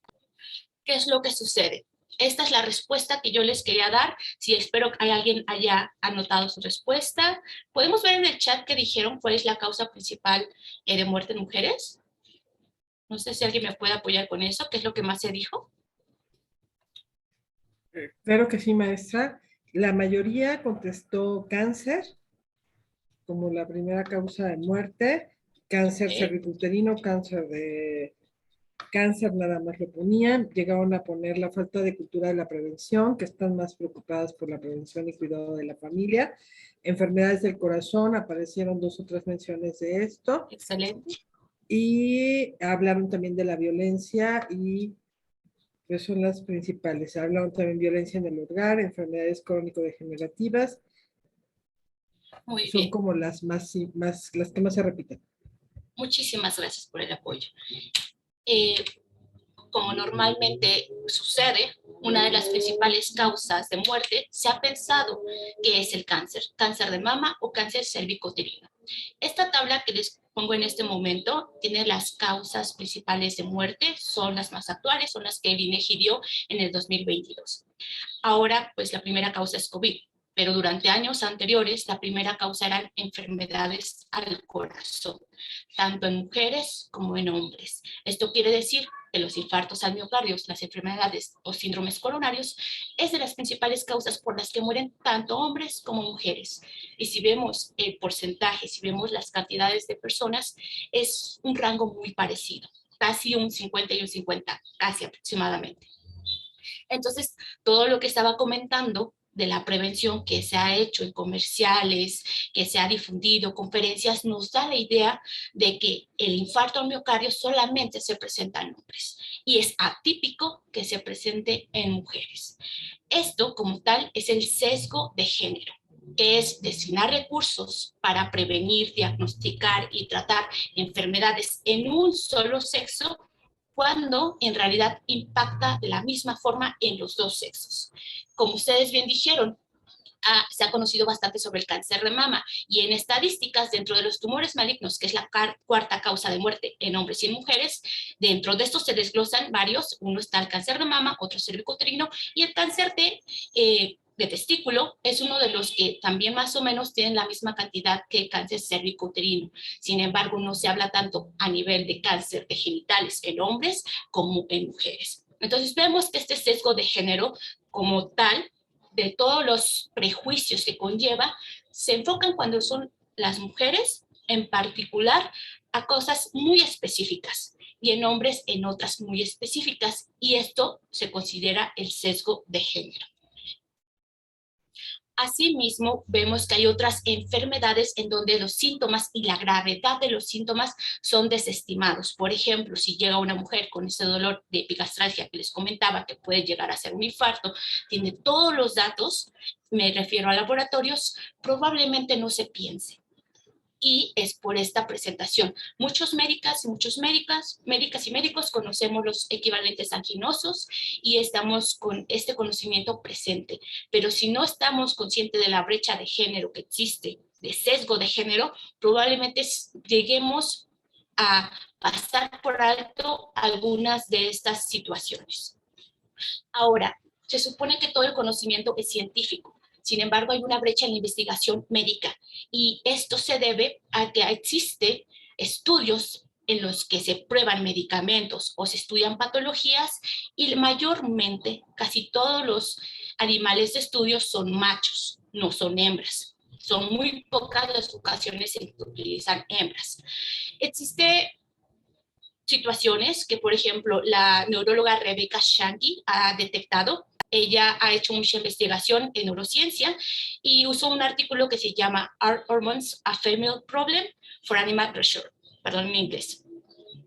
¿Qué es lo que sucede? Esta es la respuesta que yo les quería dar. Si espero que alguien haya anotado su respuesta. ¿Podemos ver en el chat que dijeron cuál es la causa principal de muerte en mujeres? No sé si alguien me puede apoyar con eso. ¿Qué es lo que más se dijo? Claro que sí, maestra. La mayoría contestó cáncer como la primera causa de muerte, cáncer cervicuterino, cáncer nada más lo ponían, llegaron a poner la falta de cultura de la prevención, que están más preocupadas por la prevención y cuidado de la familia. Enfermedades del corazón, aparecieron 2 o 3 menciones de esto. Excelente. Y hablaron también de la violencia y pues son las principales. Hablaron también violencia en el hogar, enfermedades crónico-degenerativas. Muy son bien. como las las que más se repiten. Muchísimas gracias por el apoyo. Como normalmente sucede, una de las principales causas de muerte se ha pensado que es el cáncer de mama o cáncer cervicuterino. Esta tabla que les pongo en este momento tiene las causas principales de muerte, son las más actuales, son las que el INEGI dio en el 2022. Ahora, pues la primera causa es COVID, pero durante años anteriores la primera causa eran enfermedades al corazón, tanto en mujeres como en hombres. Esto quiere decir que los infartos al miocardio, las enfermedades o síndromes coronarios, es de las principales causas por las que mueren tanto hombres como mujeres. Y si vemos el porcentaje, si vemos las cantidades de personas, es un rango muy parecido, casi un 50 y un 50, casi aproximadamente. Entonces, todo lo que estaba comentando de la prevención que se ha hecho en comerciales, que se ha difundido, conferencias, nos da la idea de que el infarto al miocardio solamente se presenta en hombres y es atípico que se presente en mujeres. Esto, como tal, es el sesgo de género, que es destinar recursos para prevenir, diagnosticar y tratar enfermedades en un solo sexo, cuando en realidad impacta de la misma forma en los dos sexos. Como ustedes bien dijeron, se ha conocido bastante sobre el cáncer de mama y en estadísticas dentro de los tumores malignos, que es la cuarta causa de muerte en hombres y en mujeres, dentro de estos se desglosan varios. Uno está el cáncer de mama, otro cervicouterino y el cáncer de testículo es uno de los que también más o menos tienen la misma cantidad que el cáncer cervicouterino. Sin embargo, no se habla tanto a nivel de cáncer de genitales en hombres como en mujeres. Entonces vemos que este sesgo de género como tal, de todos los prejuicios que conlleva, se enfocan cuando son las mujeres, en particular, a cosas muy específicas y en hombres en otras muy específicas, y esto se considera el sesgo de género. Asimismo, vemos que hay otras enfermedades en donde los síntomas y la gravedad de los síntomas son desestimados. Por ejemplo, si llega una mujer con ese dolor de epigastralgia que les comentaba, que puede llegar a ser un infarto, tiene todos los datos, me refiero a laboratorios, probablemente no se piense. Y es por esta presentación. Muchos médicas y médicos conocemos los equivalentes anginosos y estamos con este conocimiento presente. Pero si no estamos conscientes de la brecha de género que existe, de sesgo de género, probablemente lleguemos a pasar por alto algunas de estas situaciones. Ahora, se supone que todo el conocimiento es científico. Sin embargo, hay una brecha en la investigación médica y esto se debe a que existen estudios en los que se prueban medicamentos o se estudian patologías y mayormente casi todos los animales de estudio son machos, no son hembras. Son muy pocas las ocasiones en que utilizan hembras. Existe situaciones que, por ejemplo, la neuróloga Rebecca Shanky ha detectado. Ella ha hecho mucha investigación en neurociencia y usó un artículo que se llama Are Hormones a Female Problem for Animal Pressure? Perdón, en inglés.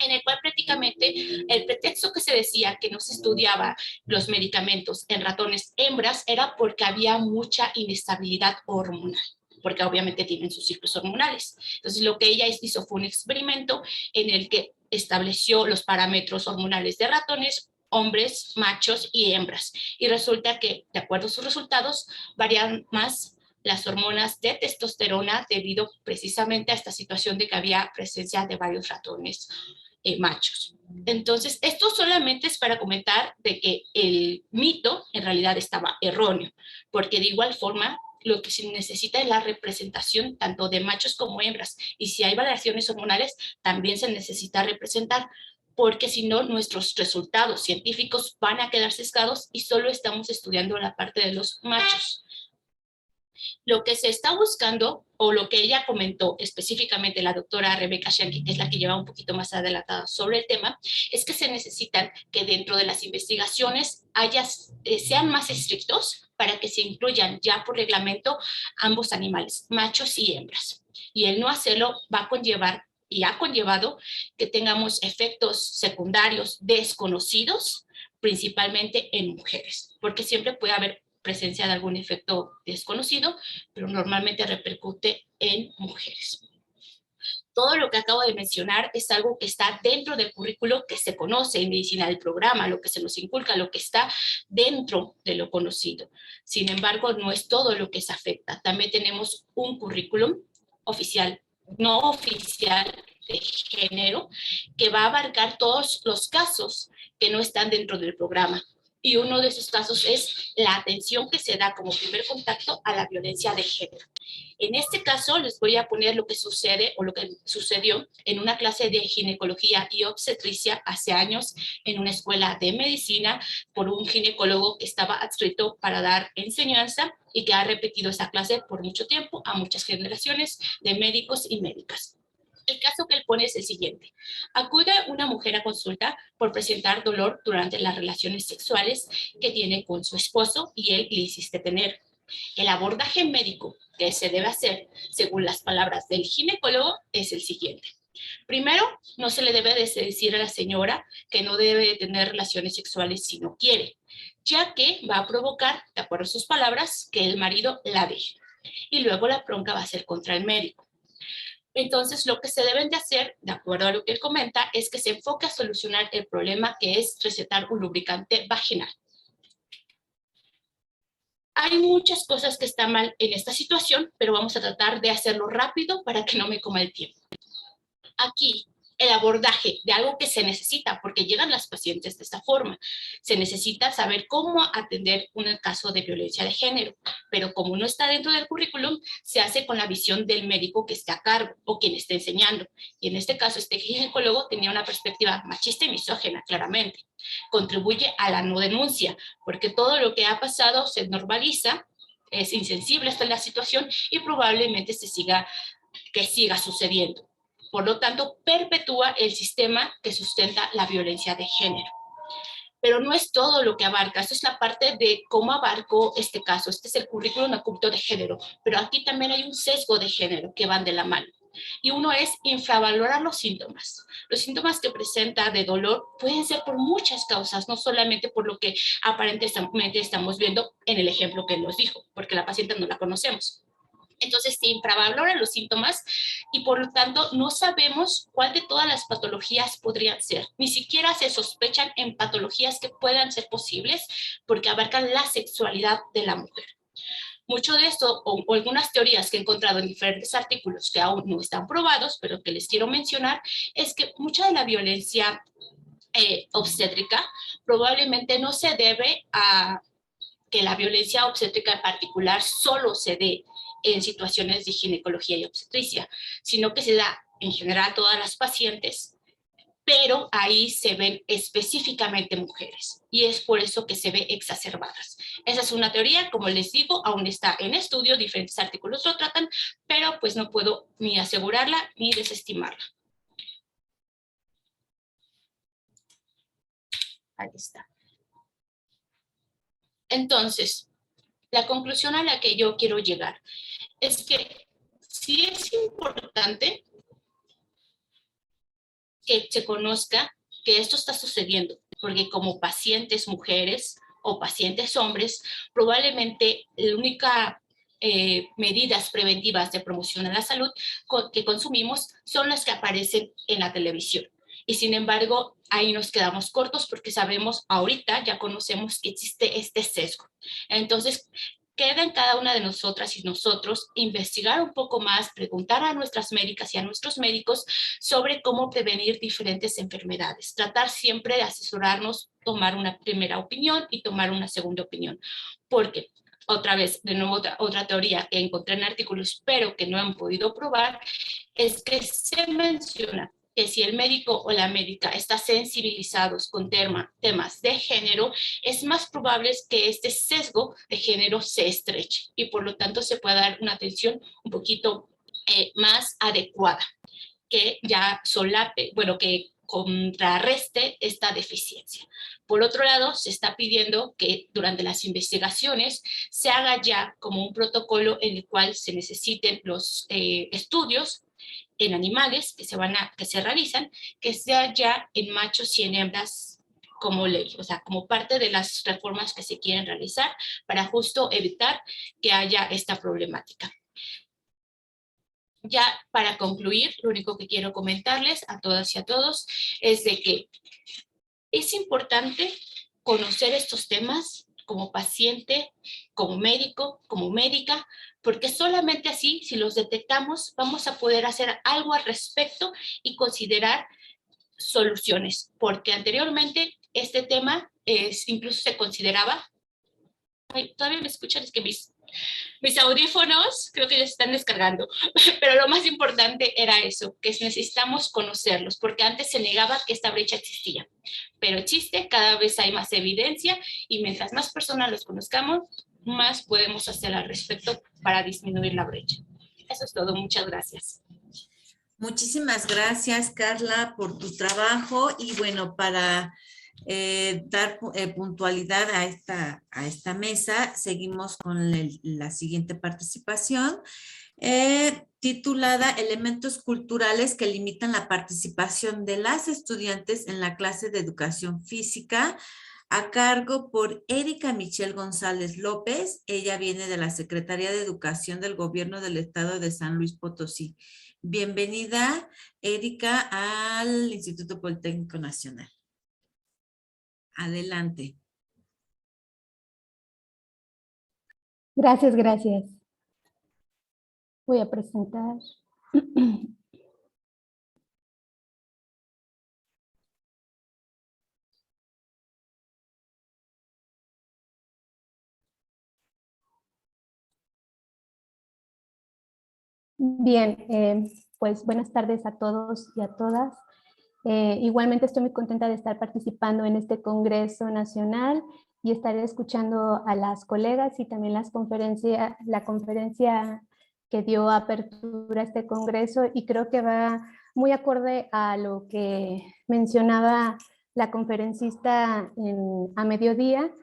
En el cual prácticamente el pretexto que se decía que no se estudiaba los medicamentos en ratones hembras era porque había mucha inestabilidad hormonal, porque obviamente tienen sus ciclos hormonales. Entonces lo que ella hizo fue un experimento en el que estableció los parámetros hormonales de ratones, hombres, machos y hembras. Y resulta que, de acuerdo a sus resultados, varían más las hormonas de testosterona debido precisamente a esta situación de que había presencia de varios ratones machos. Entonces, esto solamente es para comentar de que el mito en realidad estaba erróneo, porque de igual forma lo que se necesita es la representación tanto de machos como hembras, y si hay variaciones hormonales también se necesita representar, porque si no nuestros resultados científicos van a quedar sesgados y solo estamos estudiando la parte de los machos. Lo que se está buscando, o lo que ella comentó específicamente la doctora Rebecca Shanky, que es la que lleva un poquito más adelantada sobre el tema, es que se necesitan que dentro de las investigaciones sean más estrictos para que se incluyan ya por reglamento ambos animales, machos y hembras. Y el no hacerlo va a conllevar y ha conllevado que tengamos efectos secundarios desconocidos, principalmente en mujeres, porque siempre puede haber presencia de algún efecto desconocido, pero normalmente repercute en mujeres. Todo lo que acabo de mencionar es algo que está dentro del currículo que se conoce en medicina del programa, lo que se nos inculca, lo que está dentro de lo conocido. Sin embargo, no es todo lo que se afecta. También tenemos un currículum oficial, no oficial de género, que va a abarcar todos los casos que no están dentro del programa. Y uno de esos casos es la atención que se da como primer contacto a la violencia de género. En este caso les voy a poner lo que sucede o lo que sucedió en una clase de ginecología y obstetricia hace años en una escuela de medicina por un ginecólogo que estaba adscrito para dar enseñanza y que ha repetido esa clase por mucho tiempo a muchas generaciones de médicos y médicas. El caso que él pone es el siguiente. Acude una mujer a consulta por presentar dolor durante las relaciones sexuales que tiene con su esposo y él le insiste tener El abordaje médico que se debe hacer, según las palabras del ginecólogo, es el siguiente. Primero, no se le debe decir a la señora que no debe tener relaciones sexuales si no quiere, ya que va a provocar, de acuerdo a sus palabras, que el marido la deje. Y luego la bronca va a ser contra el médico. Entonces, lo que se deben de hacer, de acuerdo a lo que él comenta, es que se enfoque a solucionar el problema, que es recetar un lubricante vaginal. Hay muchas cosas que están mal en esta situación, pero vamos a tratar de hacerlo rápido para que no me coma el tiempo. Aquí, el abordaje de algo que se necesita, porque llegan las pacientes de esta forma. Se necesita saber cómo atender un caso de violencia de género, pero como no está dentro del currículum, se hace con la visión del médico que esté a cargo o quien esté enseñando. Y en este caso, este ginecólogo tenía una perspectiva machista y misógina, claramente. Contribuye a la no denuncia, porque todo lo que ha pasado se normaliza, es insensible hasta la situación y probablemente siga sucediendo. Por lo tanto, perpetúa el sistema que sustenta la violencia de género. Pero no es todo lo que abarca, esto es la parte de cómo abarco este caso. Este es el currículum oculto de género, pero aquí también hay un sesgo de género que van de la mano. Y uno es infravalorar los síntomas. Los síntomas que presenta de dolor pueden ser por muchas causas, no solamente por lo que aparentemente estamos viendo en el ejemplo que nos dijo, porque la paciente no la conocemos. Entonces se infravaloran los síntomas y por lo tanto no sabemos cuál de todas las patologías podrían ser. Ni siquiera se sospechan en patologías que puedan ser posibles porque abarcan la sexualidad de la mujer. Mucho de esto, o algunas teorías que he encontrado en diferentes artículos que aún no están probados, pero que les quiero mencionar, es que mucha de la violencia obstétrica probablemente no se debe a que la violencia obstétrica en particular solo se dé en situaciones de ginecología y obstetricia, sino que se da en general a todas las pacientes, pero ahí se ven específicamente mujeres y es por eso que se ve exacerbadas. Esa es una teoría, como les digo, aún está en estudio, diferentes artículos lo tratan, pero pues no puedo ni asegurarla ni desestimarla. Ahí está. Entonces, la conclusión a la que yo quiero llegar es que sí es importante que se conozca que esto está sucediendo, porque como pacientes mujeres o pacientes hombres, probablemente la única medidas preventivas de promoción a la salud que consumimos son las que aparecen en la televisión. Y sin embargo, ahí nos quedamos cortos porque sabemos, ahorita ya conocemos que existe este sesgo. Entonces, queda en cada una de nosotras y nosotros investigar un poco más, preguntar a nuestras médicas y a nuestros médicos sobre cómo prevenir diferentes enfermedades. Tratar siempre de asesorarnos, tomar una primera opinión y tomar una segunda opinión. Porque, otra vez, de nuevo, otra teoría que encontré en artículos, pero que no han podido probar, es que se menciona que si el médico o la médica está sensibilizados con temas de género, es más probable que este sesgo de género se estreche y por lo tanto se pueda dar una atención un poquito más adecuada, que ya solape, bueno, que contrarreste esta deficiencia. Por otro lado, se está pidiendo que durante las investigaciones se haga ya como un protocolo en el cual se necesiten los estudios en animales que se realizan, que sea ya en machos y en hembras como ley, o sea, como parte de las reformas que se quieren realizar para justo evitar que haya esta problemática. Ya para concluir, lo único que quiero comentarles a todas y a todos es de que es importante conocer estos temas como paciente, como médico, como médica, porque solamente así, si los detectamos, vamos a poder hacer algo al respecto y considerar soluciones, porque anteriormente este tema incluso se consideraba, todavía me escuchan, es que mis audífonos creo que ya se están descargando, pero lo más importante era eso, que necesitamos conocerlos, porque antes se negaba que esta brecha existía, pero existe, cada vez hay más evidencia y mientras más personas los conozcamos, más podemos hacer al respecto para disminuir la brecha. Eso es todo, muchas gracias. Muchísimas gracias, Carla, por tu trabajo y bueno, para dar puntualidad a esta mesa. Seguimos con la siguiente participación, titulada Elementos culturales que limitan la participación de las estudiantes en la clase de educación física, a cargo por Erika Michelle González López. Ella viene de la Secretaría de Educación del Gobierno del Estado de San Luis Potosí. Bienvenida, Erika, al Instituto Politécnico Nacional. Adelante. Gracias, gracias. Voy a presentar. Bien, pues buenas tardes a todos y a todas. Igualmente estoy muy contenta de estar participando en este Congreso Nacional y estaré escuchando a las colegas y también la conferencia que dio apertura a este Congreso, y creo que va muy acorde a lo que mencionaba la conferencista a mediodía.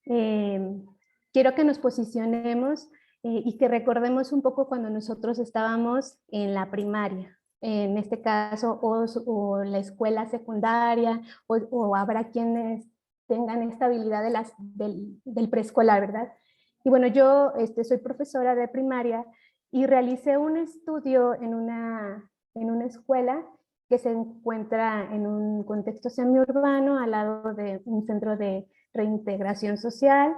Quiero que nos posicionemos y que recordemos un poco cuando nosotros estábamos en la primaria, en este caso, o la escuela secundaria, o habrá quienes tengan esta habilidad del preescolar, ¿verdad? Y bueno, yo soy profesora de primaria y realicé un estudio en una escuela que se encuentra en un contexto semiurbano al lado de un centro de reintegración social.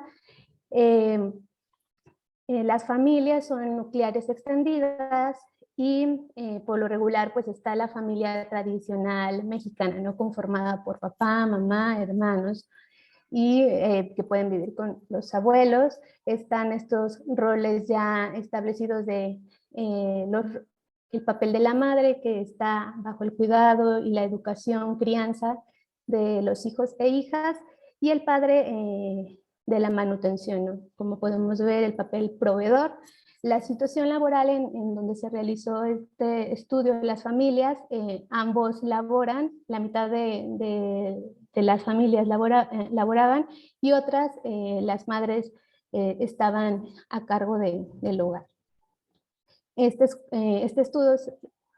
Las familias son nucleares extendidas y por lo regular pues está la familia tradicional mexicana, ¿no? Conformada por papá, mamá, hermanos, y que pueden vivir con los abuelos. Están estos roles ya establecidos de el papel de la madre, que está bajo el cuidado y la educación, crianza de los hijos e hijas, y el padre de la manutención, ¿no? Como podemos ver, el papel proveedor. La situación laboral en donde se realizó este estudio de las familias, ambos laboran, la mitad de las familias laboraban, y otras, las madres, estaban a cargo del hogar. Este estudio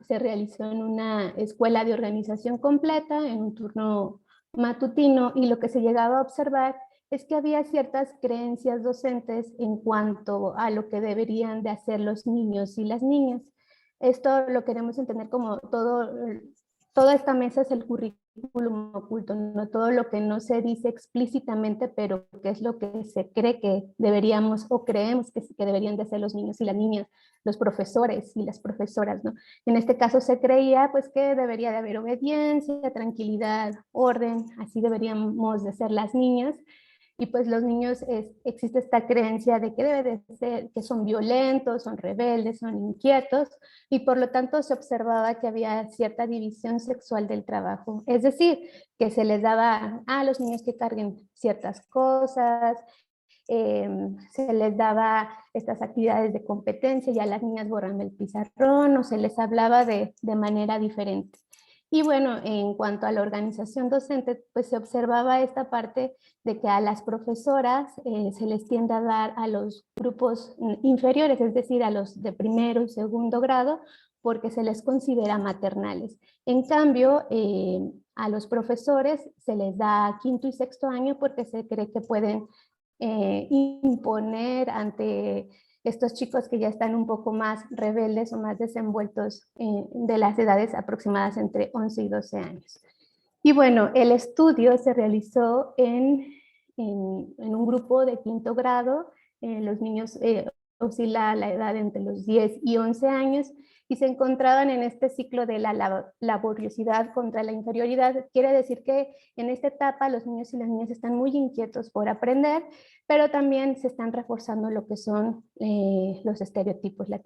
se realizó en una escuela de organización completa, en un turno matutino, y lo que se llegaba a observar es que había ciertas creencias docentes en cuanto a lo que deberían de hacer los niños y las niñas. Esto lo queremos entender como toda esta mesa es el currículum oculto, no todo lo que no se dice explícitamente, pero que es lo que se cree que deberíamos o creemos que deberían de hacer los niños y las niñas, los profesores y las profesoras, ¿no? En este caso se creía pues que debería de haber obediencia, tranquilidad, orden, así deberíamos de ser las niñas. Y pues los niños, existe esta creencia de que debe de ser, que son violentos, son rebeldes, son inquietos, y por lo tanto se observaba que había cierta división sexual del trabajo. Es decir, que se les daba a los niños que carguen ciertas cosas, se les daba estas actividades de competencia, y a las niñas borrando el pizarrón, o se les hablaba de manera diferente. Y bueno, en cuanto a la organización docente, pues se observaba esta parte de que a las profesoras se les tiende a dar a los grupos inferiores, es decir, a los de primero y segundo grado, porque se les considera maternales. En cambio, a los profesores se les da quinto y sexto año porque se cree que pueden imponer ante estos chicos que ya están un poco más rebeldes o más desenvueltos de las edades aproximadas entre 11 y 12 años. Y bueno, el estudio se realizó en un grupo de quinto grado. Los niños oscila la edad entre los 10 y 11 años y se encontraban en este ciclo de la laboriosidad contra la inferioridad. Quiere decir que en esta etapa los niños y las niñas están muy inquietos por aprender, pero también se están reforzando lo que son los estereotipos, la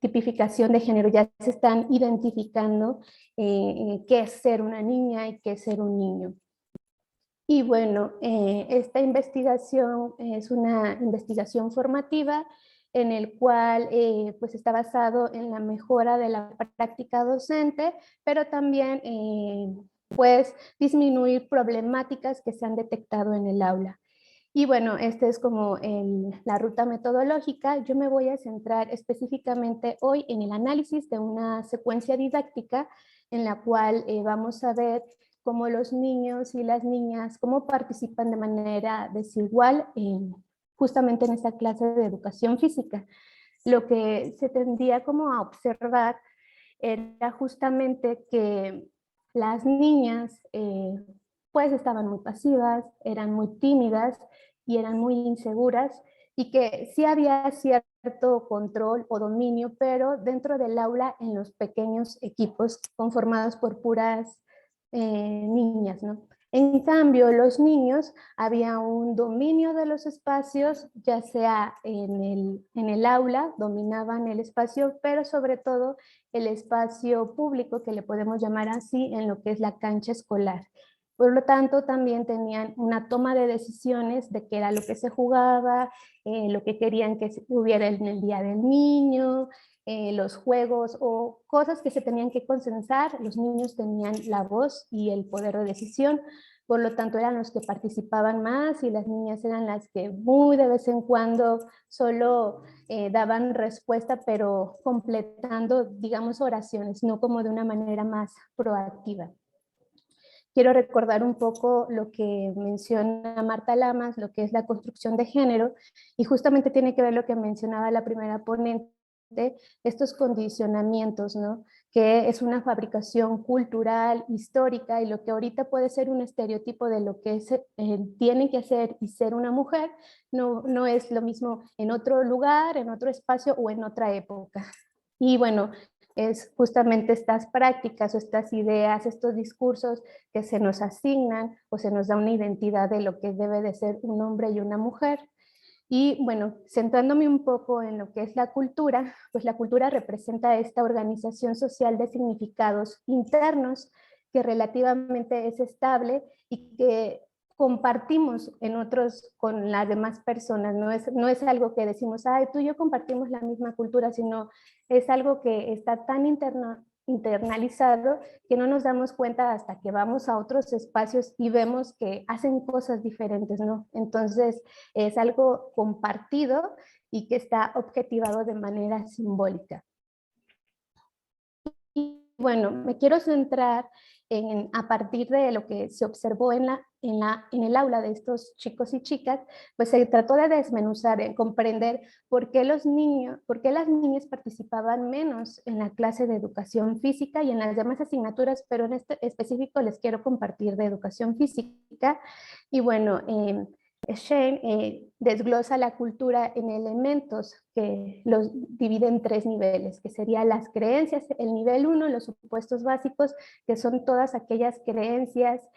tipificación de género. Ya se están identificando qué es ser una niña y qué es ser un niño. Y bueno, esta investigación es una investigación formativa en el cual pues está basado en la mejora de la práctica docente, pero también pues disminuir problemáticas que se han detectado en el aula. Y bueno, esta es como la ruta metodológica. Yo me voy a centrar específicamente hoy en el análisis de una secuencia didáctica en la cual vamos a ver cómo los niños y las niñas, cómo participan de manera desigual justamente en esta clase de educación física. Lo que se tendría como a observar era justamente que las niñas pues estaban muy pasivas, eran muy tímidas y eran muy inseguras, y que sí había cierto control o dominio, pero dentro del aula en los pequeños equipos conformados por puras niñas, ¿no? En cambio, los niños, había un dominio de los espacios, ya sea en el aula, dominaban el espacio, pero sobre todo el espacio público, que le podemos llamar así, en lo que es la cancha escolar. Por lo tanto, también tenían una toma de decisiones de qué era lo que se jugaba, lo que querían que hubiera en el día del niño, los juegos o cosas que se tenían que consensar. Los niños tenían la voz y el poder de decisión, por lo tanto eran los que participaban más, y las niñas eran las que muy de vez en cuando solo daban respuesta, pero completando, digamos, oraciones, no como de una manera más proactiva. Quiero recordar un poco lo que menciona Marta Lamas, lo que es la construcción de género, y justamente tiene que ver lo que mencionaba la primera ponente, estos condicionamientos, ¿no? Que es una fabricación cultural, histórica, y lo que ahorita puede ser un estereotipo de lo que tiene que hacer y ser una mujer, no es lo mismo en otro lugar, en otro espacio o en otra época. Y bueno, es justamente estas prácticas o estas ideas, estos discursos que se nos asignan o se nos da una identidad de lo que debe de ser un hombre y una mujer. Y bueno, centrándome un poco en lo que es la cultura, pues la cultura representa esta organización social de significados internos que relativamente es estable y que compartimos en otros con las demás personas. No es algo que decimos, ay, tú y yo compartimos la misma cultura, sino es algo que está tan internalizado que no nos damos cuenta hasta que vamos a otros espacios y vemos que hacen cosas diferentes, ¿no? Entonces es algo compartido y que está objetivado de manera simbólica. Y bueno, me quiero centrar a partir de lo que se observó en el aula de estos chicos y chicas, pues se trató de desmenuzar, en comprender por qué las niñas participaban menos en la clase de educación física y en las demás asignaturas, pero en este específico les quiero compartir de educación física. Y bueno, Shane desglosa la cultura en elementos que los divide en 3 niveles, que serían las creencias, el nivel 1, los supuestos básicos, que son todas aquellas creencias,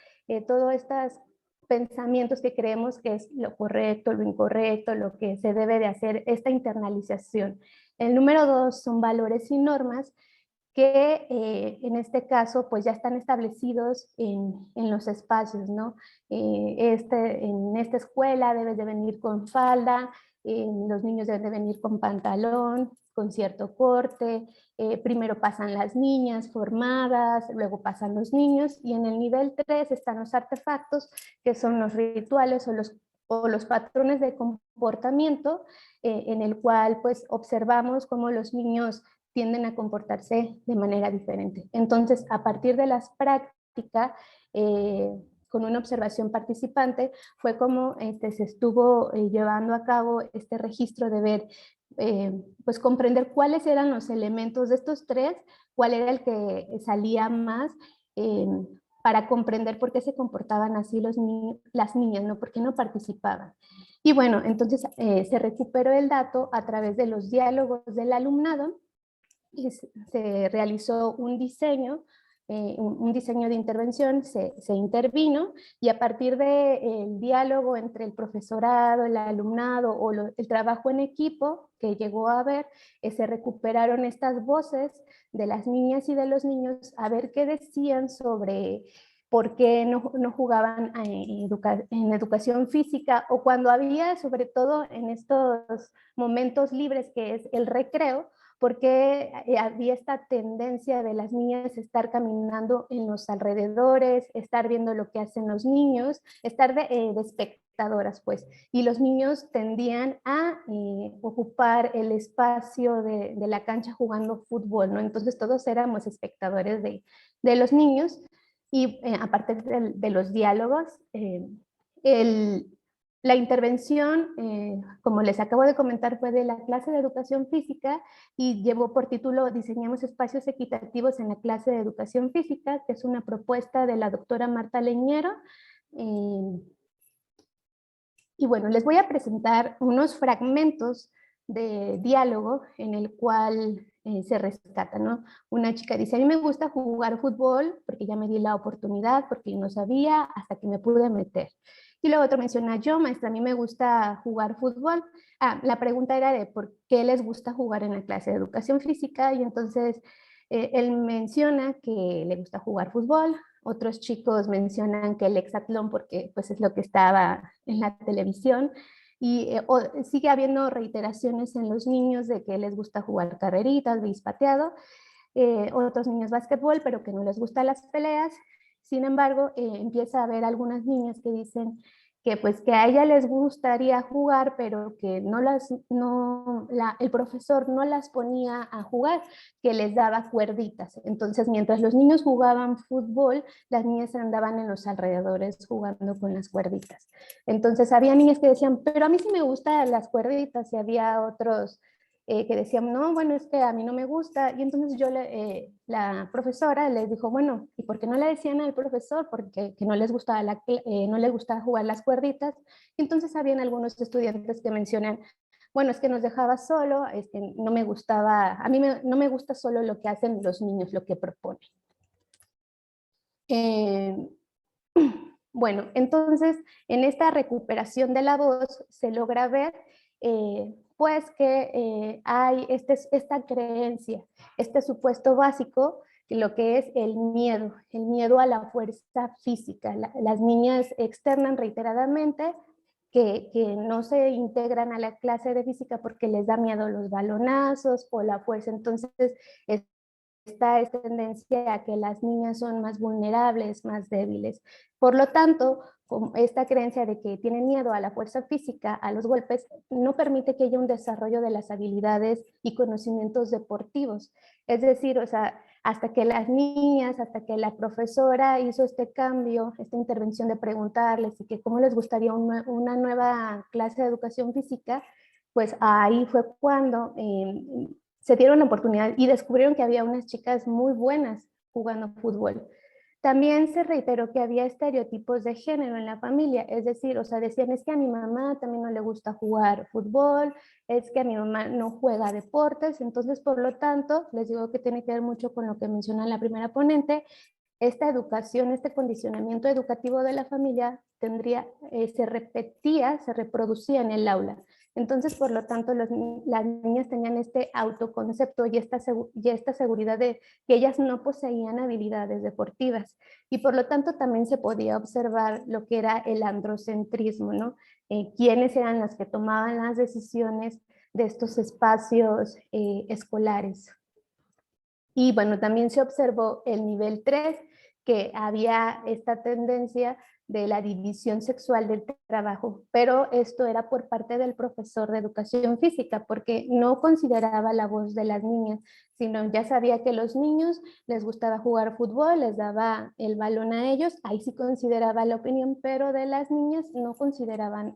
todos estos pensamientos que creemos que es lo correcto, lo incorrecto, lo que se debe de hacer, esta internalización. El número 2 son valores y normas, que en este caso pues ya están establecidos en los espacios, ¿no? En esta escuela debes de venir con falda, los niños deben de venir con pantalón, con cierto corte, primero pasan las niñas formadas, luego pasan los niños, y en el nivel 3 están los artefactos, que son los rituales o los patrones de comportamiento, en el cual pues observamos cómo los niños tienden a comportarse de manera diferente. Entonces, a partir de las prácticas, con una observación participante, fue como se estuvo llevando a cabo este registro de ver, pues comprender cuáles eran los elementos de estos 3, cuál era el que salía más, para comprender por qué se comportaban así las niñas, ¿no? ¿Por qué no participaban? Y bueno, entonces se recuperó el dato a través de los diálogos del alumnado, y se realizó un diseño de intervención, se intervino, y a partir del diálogo entre el profesorado, el alumnado o el trabajo en equipo que llegó a haber, se recuperaron estas voces de las niñas y de los niños a ver qué decían sobre por qué no jugaban en educación física, o cuando había, sobre todo en estos momentos libres que es el recreo, por qué había esta tendencia de las niñas estar caminando en los alrededores, estar viendo lo que hacen los niños, estar de espectadoras, pues. Y los niños tendían a ocupar el espacio de la cancha jugando fútbol, ¿no? Entonces todos éramos espectadores de los niños y aparte de los diálogos, la intervención, como les acabo de comentar, fue de la clase de educación física y llevó por título Diseñamos espacios equitativos en la clase de educación física, que es una propuesta de la doctora Marta Leñero. Y bueno, les voy a presentar unos fragmentos de diálogo en el cual se rescata, ¿no? Una chica dice, a mí me gusta jugar fútbol porque ya me di la oportunidad, porque no sabía hasta que me pude meter. Y luego otro menciona, yo, maestra, a mí me gusta jugar fútbol. La pregunta era de por qué les gusta jugar en la clase de educación física, y entonces él menciona que le gusta jugar fútbol. Otros chicos mencionan que el hexatlón porque pues es lo que estaba en la televisión, y sigue habiendo reiteraciones en los niños de que les gusta jugar carreritas, bis pateado, otros niños básquetbol, pero que no les gustan las peleas. Sin embargo, empieza a haber algunas niñas que dicen que pues que a ella les gustaría jugar, pero que el profesor no las ponía a jugar, que les daba cuerditas. Entonces, mientras los niños jugaban fútbol, las niñas andaban en los alrededores jugando con las cuerditas. Entonces, había niñas que decían, pero a mí sí me gustan las cuerditas, y había otros que decían, no, bueno, es que a mí no me gusta. Y entonces la profesora les dijo, bueno, ¿y por qué no le decían al profesor? Porque que no les gustaba, no les gustaba jugar las cuerditas. Y entonces habían algunos estudiantes que mencionan, bueno, es que nos dejaba solo, es que no me gustaba, no me gusta solo lo que hacen los niños, lo que proponen. Bueno, entonces en esta recuperación de la voz se logra ver pues que hay esta creencia, este supuesto básico, lo que es el miedo a la fuerza física. Las niñas externan reiteradamente que no se integran a la clase de física porque les da miedo los balonazos o la fuerza. Entonces esta tendencia a que las niñas son más vulnerables, más débiles. Por lo tanto, esta creencia de que tienen miedo a la fuerza física, a los golpes, no permite que haya un desarrollo de las habilidades y conocimientos deportivos. Es decir, o sea, hasta que las niñas, hasta que la profesora hizo este cambio, esta intervención de preguntarles y que cómo les gustaría una nueva clase de educación física, pues ahí fue cuando se dieron la oportunidad y descubrieron que había unas chicas muy buenas jugando fútbol. También se reiteró que había estereotipos de género en la familia, es decir, o sea, decían, es que a mi mamá también no le gusta jugar fútbol, es que a mi mamá no juega deportes. Entonces, por lo tanto, les digo que tiene que ver mucho con lo que menciona la primera ponente, esta educación, este condicionamiento educativo de la familia se repetía, se reproducía en el aula. Entonces, por lo tanto, las niñas tenían este autoconcepto y esta seguridad de que ellas no poseían habilidades deportivas. Y por lo tanto, también se podía observar lo que era el androcentrismo, ¿no? Quiénes eran las que tomaban las decisiones de estos espacios escolares. Y bueno, también se observó el nivel 3, que había esta tendencia de la división sexual del trabajo, pero esto era por parte del profesor de educación física, porque no consideraba la voz de las niñas, sino ya sabía que a los niños les gustaba jugar fútbol, les daba el balón a ellos, ahí sí consideraba la opinión, pero de las niñas no consideraba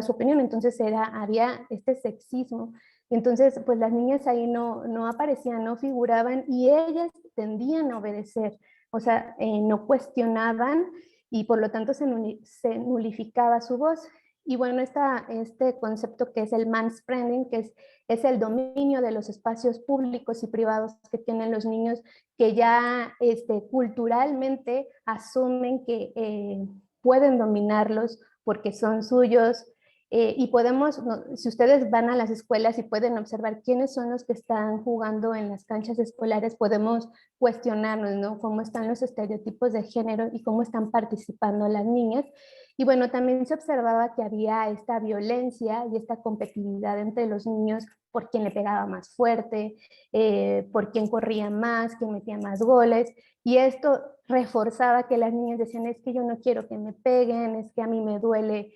su opinión. Entonces había este sexismo. Entonces, pues las niñas ahí no aparecían, no figuraban, y ellas tendían a obedecer, o sea, no cuestionaban, y por lo tanto se nulificaba su voz. Y bueno, este concepto que es el mansplaining, que es el dominio de los espacios públicos y privados que tienen los niños, que ya culturalmente asumen que pueden dominarlos porque son suyos. Y podemos, si ustedes van a las escuelas y pueden observar quiénes son los que están jugando en las canchas escolares, podemos cuestionarnos, ¿no? Cómo están los estereotipos de género y cómo están participando las niñas. Y bueno, también se observaba que había esta violencia y esta competitividad entre los niños por quién le pegaba más fuerte, por quién corría más, quién metía más goles. Y esto reforzaba que las niñas decían, es que yo no quiero que me peguen, es que a mí me duele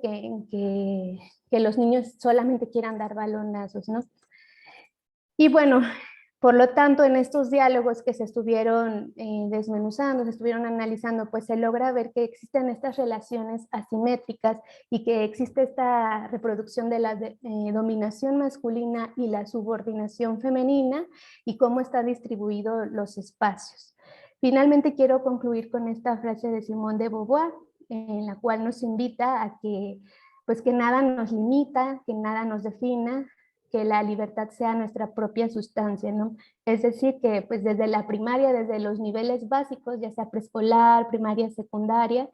que los niños solamente quieran dar balonazos, ¿no? Y bueno, por lo tanto, en estos diálogos que se estuvieron desmenuzando, se estuvieron analizando, pues se logra ver que existen estas relaciones asimétricas y que existe esta reproducción de la dominación masculina y la subordinación femenina y cómo están distribuidos los espacios. Finalmente, quiero concluir con esta frase de Simone de Beauvoir, en la cual nos invita a que, pues, que nada nos limita, que nada nos defina, que la libertad sea nuestra propia sustancia, ¿no? Es decir, que pues desde la primaria, desde los niveles básicos, ya sea preescolar, primaria, secundaria,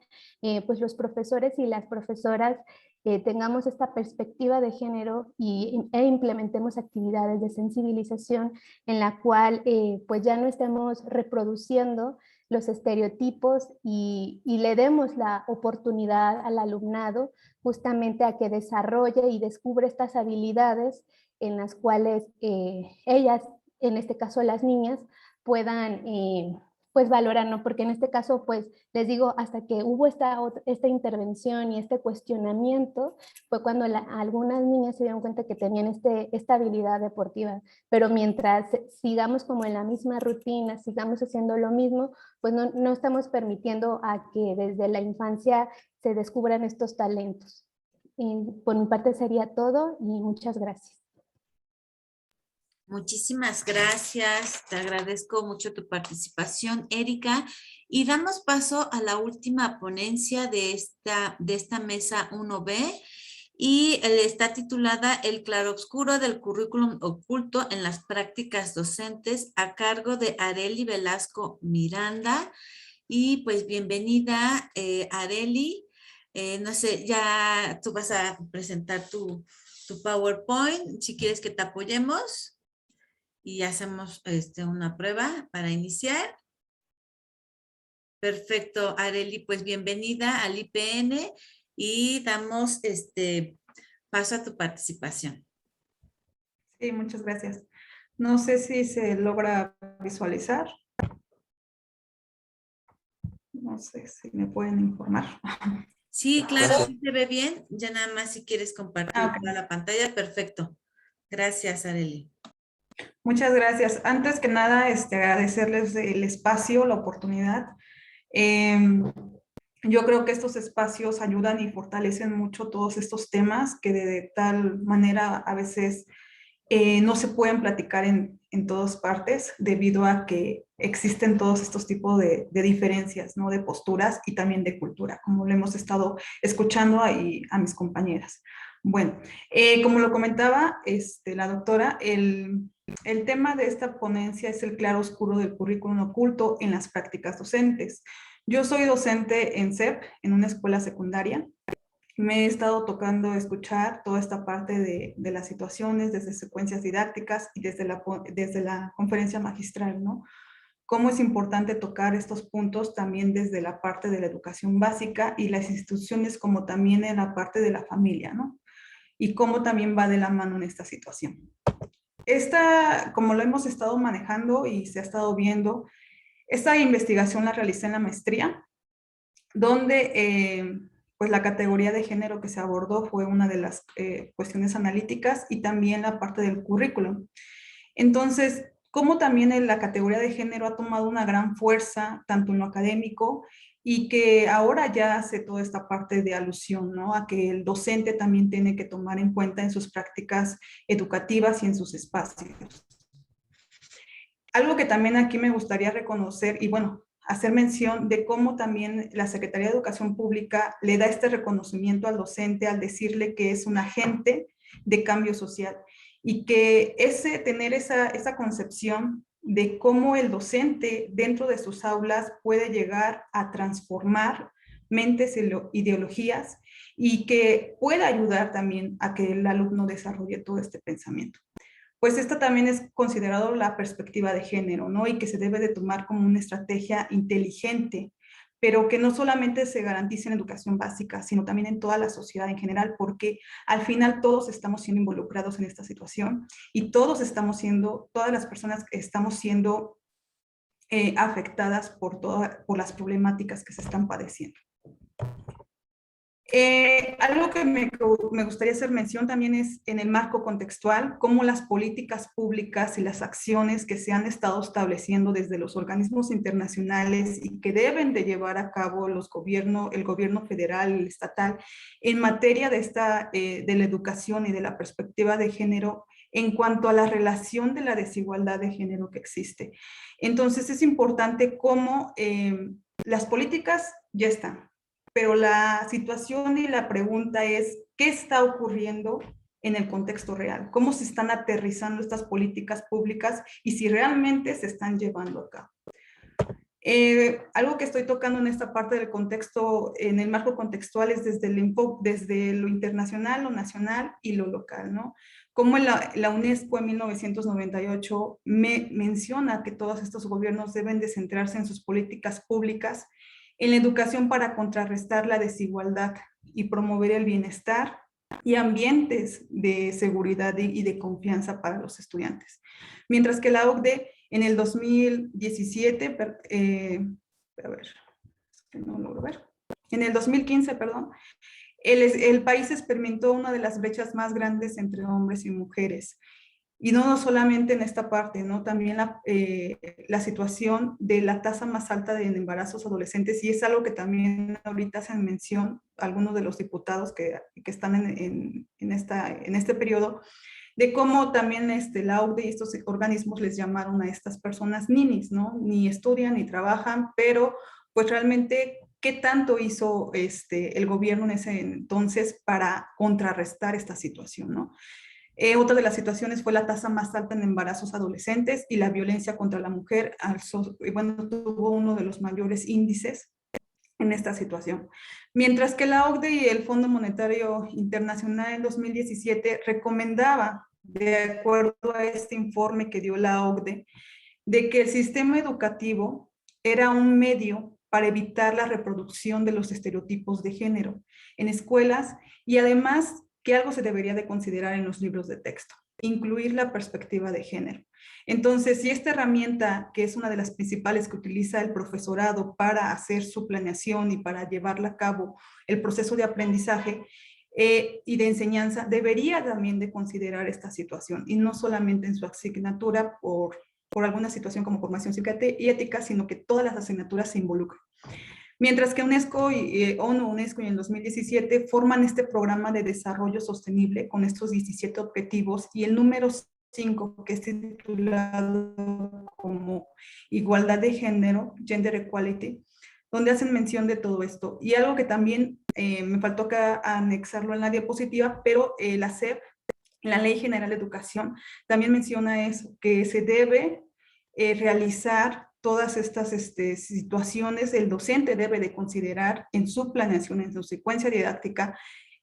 pues los profesores y las profesoras tengamos esta perspectiva de género e implementemos actividades de sensibilización en la cual pues ya no estemos reproduciendo los estereotipos y le demos la oportunidad al alumnado justamente a que desarrolle y descubra estas habilidades en las cuales ellas, en este caso las niñas, puedan pues valorar, ¿no? Porque en este caso, pues les digo, hasta que hubo esta intervención y este cuestionamiento, fue cuando algunas niñas se dieron cuenta que tenían esta habilidad deportiva, pero mientras sigamos como en la misma rutina, sigamos haciendo lo mismo, pues no estamos permitiendo a que desde la infancia se descubran estos talentos. Y por mi parte sería todo y muchas gracias. Muchísimas gracias, te agradezco mucho tu participación, Erika, y damos paso a la última ponencia de esta mesa 1B y está titulada El claroscuro del currículum oculto en las prácticas docentes a cargo de Arely Velasco Miranda. Y pues bienvenida, Arely. No sé, ya tú vas a presentar tu PowerPoint, si quieres que te apoyemos. Y hacemos una prueba para iniciar. Perfecto, Arely, pues bienvenida al IPN y damos paso a tu participación. Sí, muchas gracias. No sé si se logra visualizar. No sé si me pueden informar. Sí, claro, sí se ve bien. Ya nada más si quieres compartir Okay. toda la pantalla, perfecto. Gracias, Arely. Muchas gracias. Antes que nada, agradecerles el espacio, la oportunidad. Yo creo que estos espacios ayudan y fortalecen mucho todos estos temas que de tal manera a veces no se pueden platicar en todas partes debido a que existen todos estos tipos de diferencias, ¿no? De posturas y también de cultura, como lo hemos estado escuchando ahí a mis compañeras. Bueno, como lo comentaba la doctora, el tema de esta ponencia es el claro oscuro del currículum oculto en las prácticas docentes. Yo soy docente en CEP, en una escuela secundaria. Me he estado tocando escuchar toda esta parte de las situaciones desde secuencias didácticas y desde la conferencia magistral, ¿no? Cómo es importante tocar estos puntos también desde la parte de la educación básica y las instituciones como también en la parte de la familia, ¿no? Y cómo también va de la mano en esta situación. Como lo hemos estado manejando y se ha estado viendo, esta investigación la realicé en la maestría, donde pues la categoría de género que se abordó fue una de las cuestiones analíticas y también la parte del currículum. Entonces, cómo también la categoría de género ha tomado una gran fuerza, tanto en lo académico, y que ahora ya hace toda esta parte de alusión, ¿no? A que el docente también tiene que tomar en cuenta en sus prácticas educativas y en sus espacios. Algo que también aquí me gustaría reconocer, y bueno, hacer mención de cómo también la Secretaría de Educación Pública le da este reconocimiento al docente al decirle que es un agente de cambio social y que tener esa concepción de cómo el docente dentro de sus aulas puede llegar a transformar mentes y ideologías y que pueda ayudar también a que el alumno desarrolle todo este pensamiento. Pues esta también es considerado la perspectiva de género, ¿no? Y que se debe de tomar como una estrategia inteligente pero que no solamente se garantice en educación básica, sino también en toda la sociedad en general, porque al final todos estamos siendo involucrados en esta situación y todas las personas estamos siendo afectadas por las problemáticas que se están padeciendo. Algo que me gustaría hacer mención también es en el marco contextual, cómo las políticas públicas y las acciones que se han estado estableciendo desde los organismos internacionales y que deben de llevar a cabo el gobierno federal, el estatal, en materia de la educación y de la perspectiva de género en cuanto a la relación de la desigualdad de género que existe. Entonces es importante cómo las políticas ya están, pero la situación y la pregunta es, ¿qué está ocurriendo en el contexto real? ¿Cómo se están aterrizando estas políticas públicas y si realmente se están llevando a cabo? Algo que estoy tocando en esta parte del contexto, en el marco contextual, es desde lo internacional, lo nacional y lo local, ¿no? Como la UNESCO en 1998 menciona que todos estos gobiernos deben de centrarse en sus políticas públicas en la educación para contrarrestar la desigualdad y promover el bienestar y ambientes de seguridad y de confianza para los estudiantes. Mientras que la OCDE en el 2017, en el 2015, perdón, el país experimentó una de las brechas más grandes entre hombres y mujeres. Y no solamente en esta parte, ¿no? También la situación de la tasa más alta de embarazos adolescentes, y es algo que también ahorita hacen mención algunos de los diputados que están en este periodo, de cómo también la OCDE y estos organismos les llamaron a estas personas ninis, ¿no? Ni estudian ni trabajan, pero pues realmente, ¿qué tanto hizo el gobierno en ese entonces para contrarrestar esta situación, ¿no? Otra de las situaciones fue la tasa más alta en embarazos adolescentes y la violencia contra la mujer, tuvo uno de los mayores índices en esta situación. Mientras que la OCDE y el Fondo Monetario Internacional en 2017 recomendaba, de acuerdo a este informe que dio la OCDE, de que el sistema educativo era un medio para evitar la reproducción de los estereotipos de género en escuelas y además que algo se debería de considerar en los libros de texto, incluir la perspectiva de género. Entonces, si esta herramienta, que es una de las principales que utiliza el profesorado para hacer su planeación y para llevarla a cabo el proceso de aprendizaje y de enseñanza, debería también de considerar esta situación, y no solamente en su asignatura por alguna situación como formación cívica y ética, sino que todas las asignaturas se involucran. Mientras que UNESCO y en el 2017 forman este programa de desarrollo sostenible con estos 17 objetivos, y el número 5, que es titulado como Igualdad de Género, Gender Equality, donde hacen mención de todo esto. Y algo que también me faltó acá anexarlo en la diapositiva, pero la SEP, la Ley General de Educación, también menciona eso, que se debe realizar todas estas situaciones. El docente debe de considerar en su planeación, en su secuencia didáctica,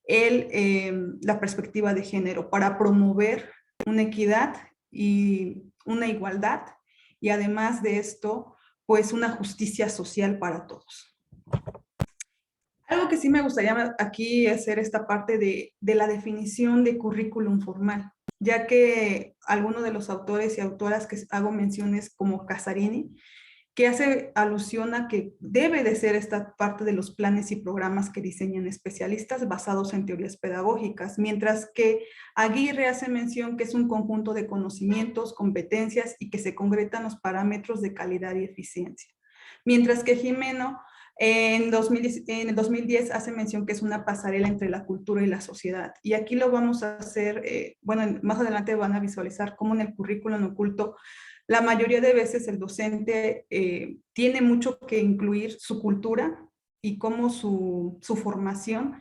la perspectiva de género para promover una equidad y una igualdad, y además de esto, pues una justicia social para todos. Algo que sí me gustaría aquí hacer esta parte de la definición de currículum formal, ya que algunos de los autores y autoras que hago menciones, como Casarini, que hace alusión a que debe de ser esta parte de los planes y programas que diseñan especialistas basados en teorías pedagógicas, mientras que Aguirre hace mención que es un conjunto de conocimientos, competencias y que se concretan los parámetros de calidad y eficiencia. Mientras que Jimeno en el 2010 hace mención que es una pasarela entre la cultura y la sociedad. Y aquí lo vamos a hacer, más adelante van a visualizar cómo en el currículum oculto la mayoría de veces el docente tiene mucho que incluir su cultura y cómo su formación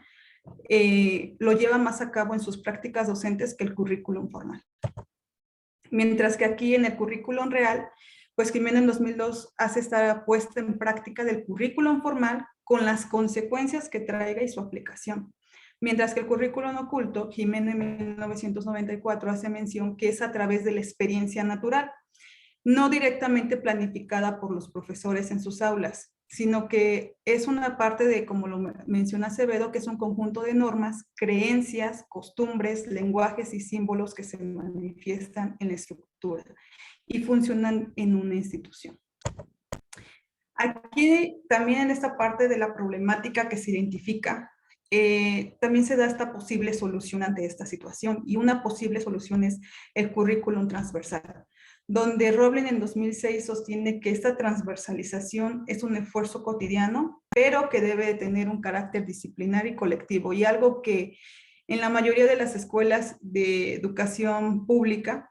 lo lleva más a cabo en sus prácticas docentes que el currículum formal. Mientras que aquí en el currículum real, pues Jimeno en 2002 hace esta puesta en práctica del currículum formal con las consecuencias que traiga y su aplicación. Mientras que el currículum oculto, Jimeno en 1994 hace mención que es a través de la experiencia natural. no directamente planificada por los profesores en sus aulas, sino que es una parte de, como lo menciona Acevedo, que es un conjunto de normas, creencias, costumbres, lenguajes y símbolos que se manifiestan en la estructura y funcionan en una institución. Aquí también en esta parte de la problemática que se identifica, también se da esta posible solución ante esta situación, y una posible solución es el currículum transversal, donde Roblin en 2006 sostiene que esta transversalización es un esfuerzo cotidiano, pero que debe de tener un carácter disciplinario y colectivo, y algo que en la mayoría de las escuelas de educación pública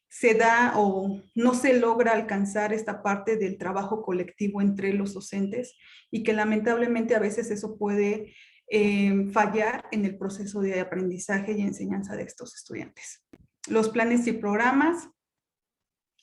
se da o no se logra alcanzar esta parte del trabajo colectivo entre los docentes, y que lamentablemente a veces eso puede fallar en el proceso de aprendizaje y enseñanza de estos estudiantes. Los planes y programas.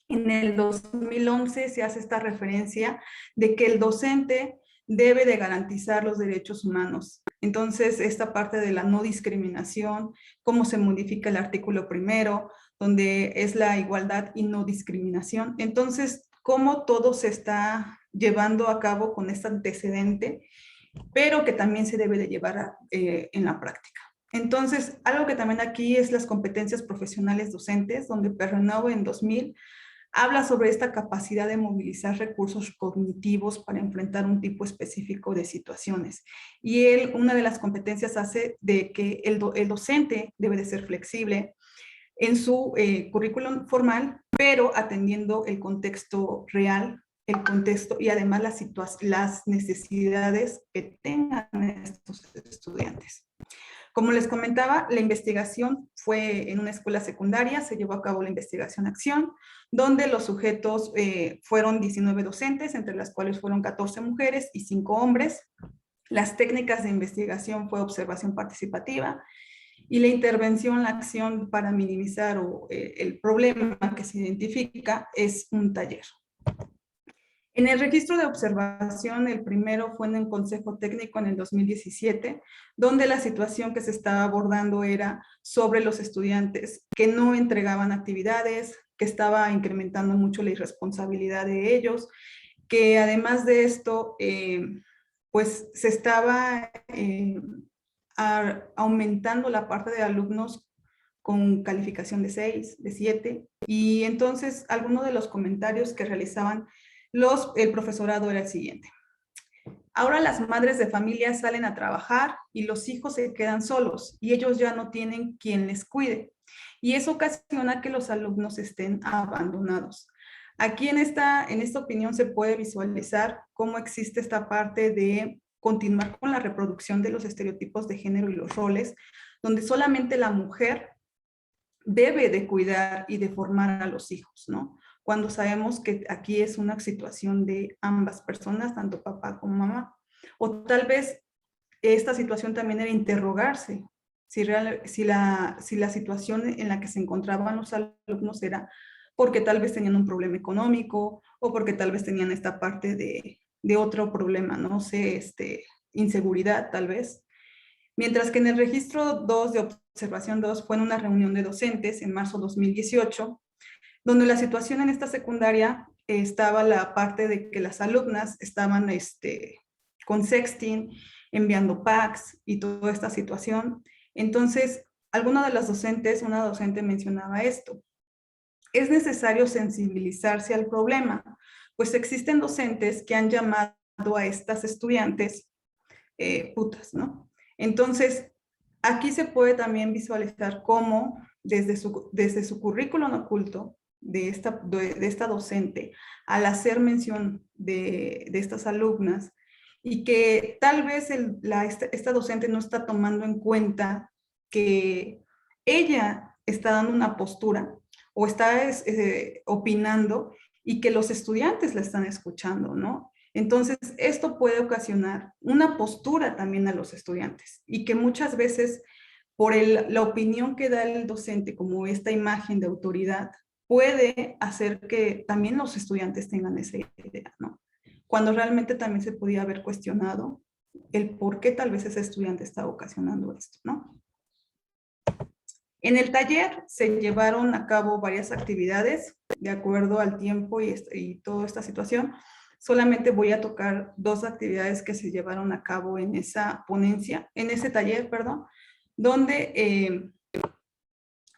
En el 2011 se hace esta referencia de que el docente debe de garantizar los derechos humanos. Entonces, esta parte de la no discriminación, cómo se modifica el artículo 1, donde es la igualdad y no discriminación. Entonces, cómo todo se está llevando a cabo con este antecedente, pero que también se debe de llevar en la práctica. Entonces, algo que también aquí es las competencias profesionales docentes, donde Perrenau en 2000 habla sobre esta capacidad de movilizar recursos cognitivos para enfrentar un tipo específico de situaciones. Y él, una de las competencias hace de que el docente debe de ser flexible en su currículum formal, pero atendiendo el contexto real, el contexto y además las necesidades que tengan estos estudiantes. Como les comentaba, la investigación fue en una escuela secundaria, se llevó a cabo la investigación-acción, donde los sujetos fueron 19 docentes, entre las cuales fueron 14 mujeres y 5 hombres. Las técnicas de investigación fue observación participativa, y la intervención, la acción para minimizar el problema que se identifica es un taller. En el registro de observación, el primero fue en el Consejo Técnico en el 2017, donde la situación que se estaba abordando era sobre los estudiantes que no entregaban actividades, que estaba incrementando mucho la irresponsabilidad de ellos, que además de esto, pues se estaba aumentando la parte de alumnos con calificación de 6, de 7, y entonces algunos de los comentarios que realizaban el profesorado era el siguiente: ahora las madres de familia salen a trabajar y los hijos se quedan solos y ellos ya no tienen quien les cuide, y eso ocasiona que los alumnos estén abandonados. Aquí en esta opinión se puede visualizar cómo existe esta parte de continuar con la reproducción de los estereotipos de género y los roles, donde solamente la mujer debe de cuidar y de formar a los hijos, ¿no? Cuando sabemos que aquí es una situación de ambas personas, tanto papá como mamá. O tal vez esta situación también era interrogarse si la situación en la que se encontraban los alumnos era porque tal vez tenían un problema económico o porque tal vez tenían esta parte de otro problema, no sé, inseguridad tal vez. Mientras que en el registro 2 de observación 2 fue en una reunión de docentes en marzo de 2018, donde la situación en esta secundaria estaba la parte de que las alumnas estaban con sexting, enviando packs y toda esta situación. Entonces, una docente mencionaba esto: es necesario sensibilizarse al problema, pues existen docentes que han llamado a estas estudiantes putas, ¿no? Entonces, aquí se puede también visualizar cómo desde su currículum oculto de esta docente, al hacer mención de estas alumnas, y que tal vez esta docente no está tomando en cuenta que ella está dando una postura o está opinando, y que los estudiantes la están escuchando, ¿no? Entonces, esto puede ocasionar una postura también a los estudiantes, y que muchas veces por la opinión que da el docente como esta imagen de autoridad puede hacer que también los estudiantes tengan esa idea, ¿no? Cuando realmente también se podía haber cuestionado el por qué tal vez ese estudiante está ocasionando esto, ¿no? En el taller se llevaron a cabo varias actividades de acuerdo al tiempo y toda esta situación. Solamente voy a tocar 2 actividades que se llevaron a cabo en esa ponencia, en ese taller, perdón, donde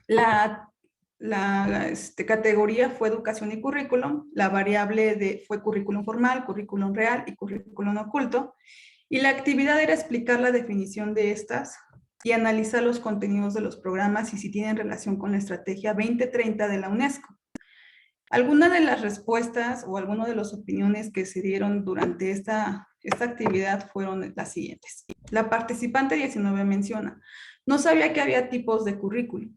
la categoría fue educación y currículum, la variable fue currículum formal, currículum real y currículum oculto, y la actividad era explicar la definición de estas y analizar los contenidos de los programas y si tienen relación con la estrategia 2030 de la UNESCO. Algunas de las respuestas o algunas de las opiniones que se dieron durante esta actividad fueron las siguientes. La participante 19 menciona, no sabía que había tipos de currículum.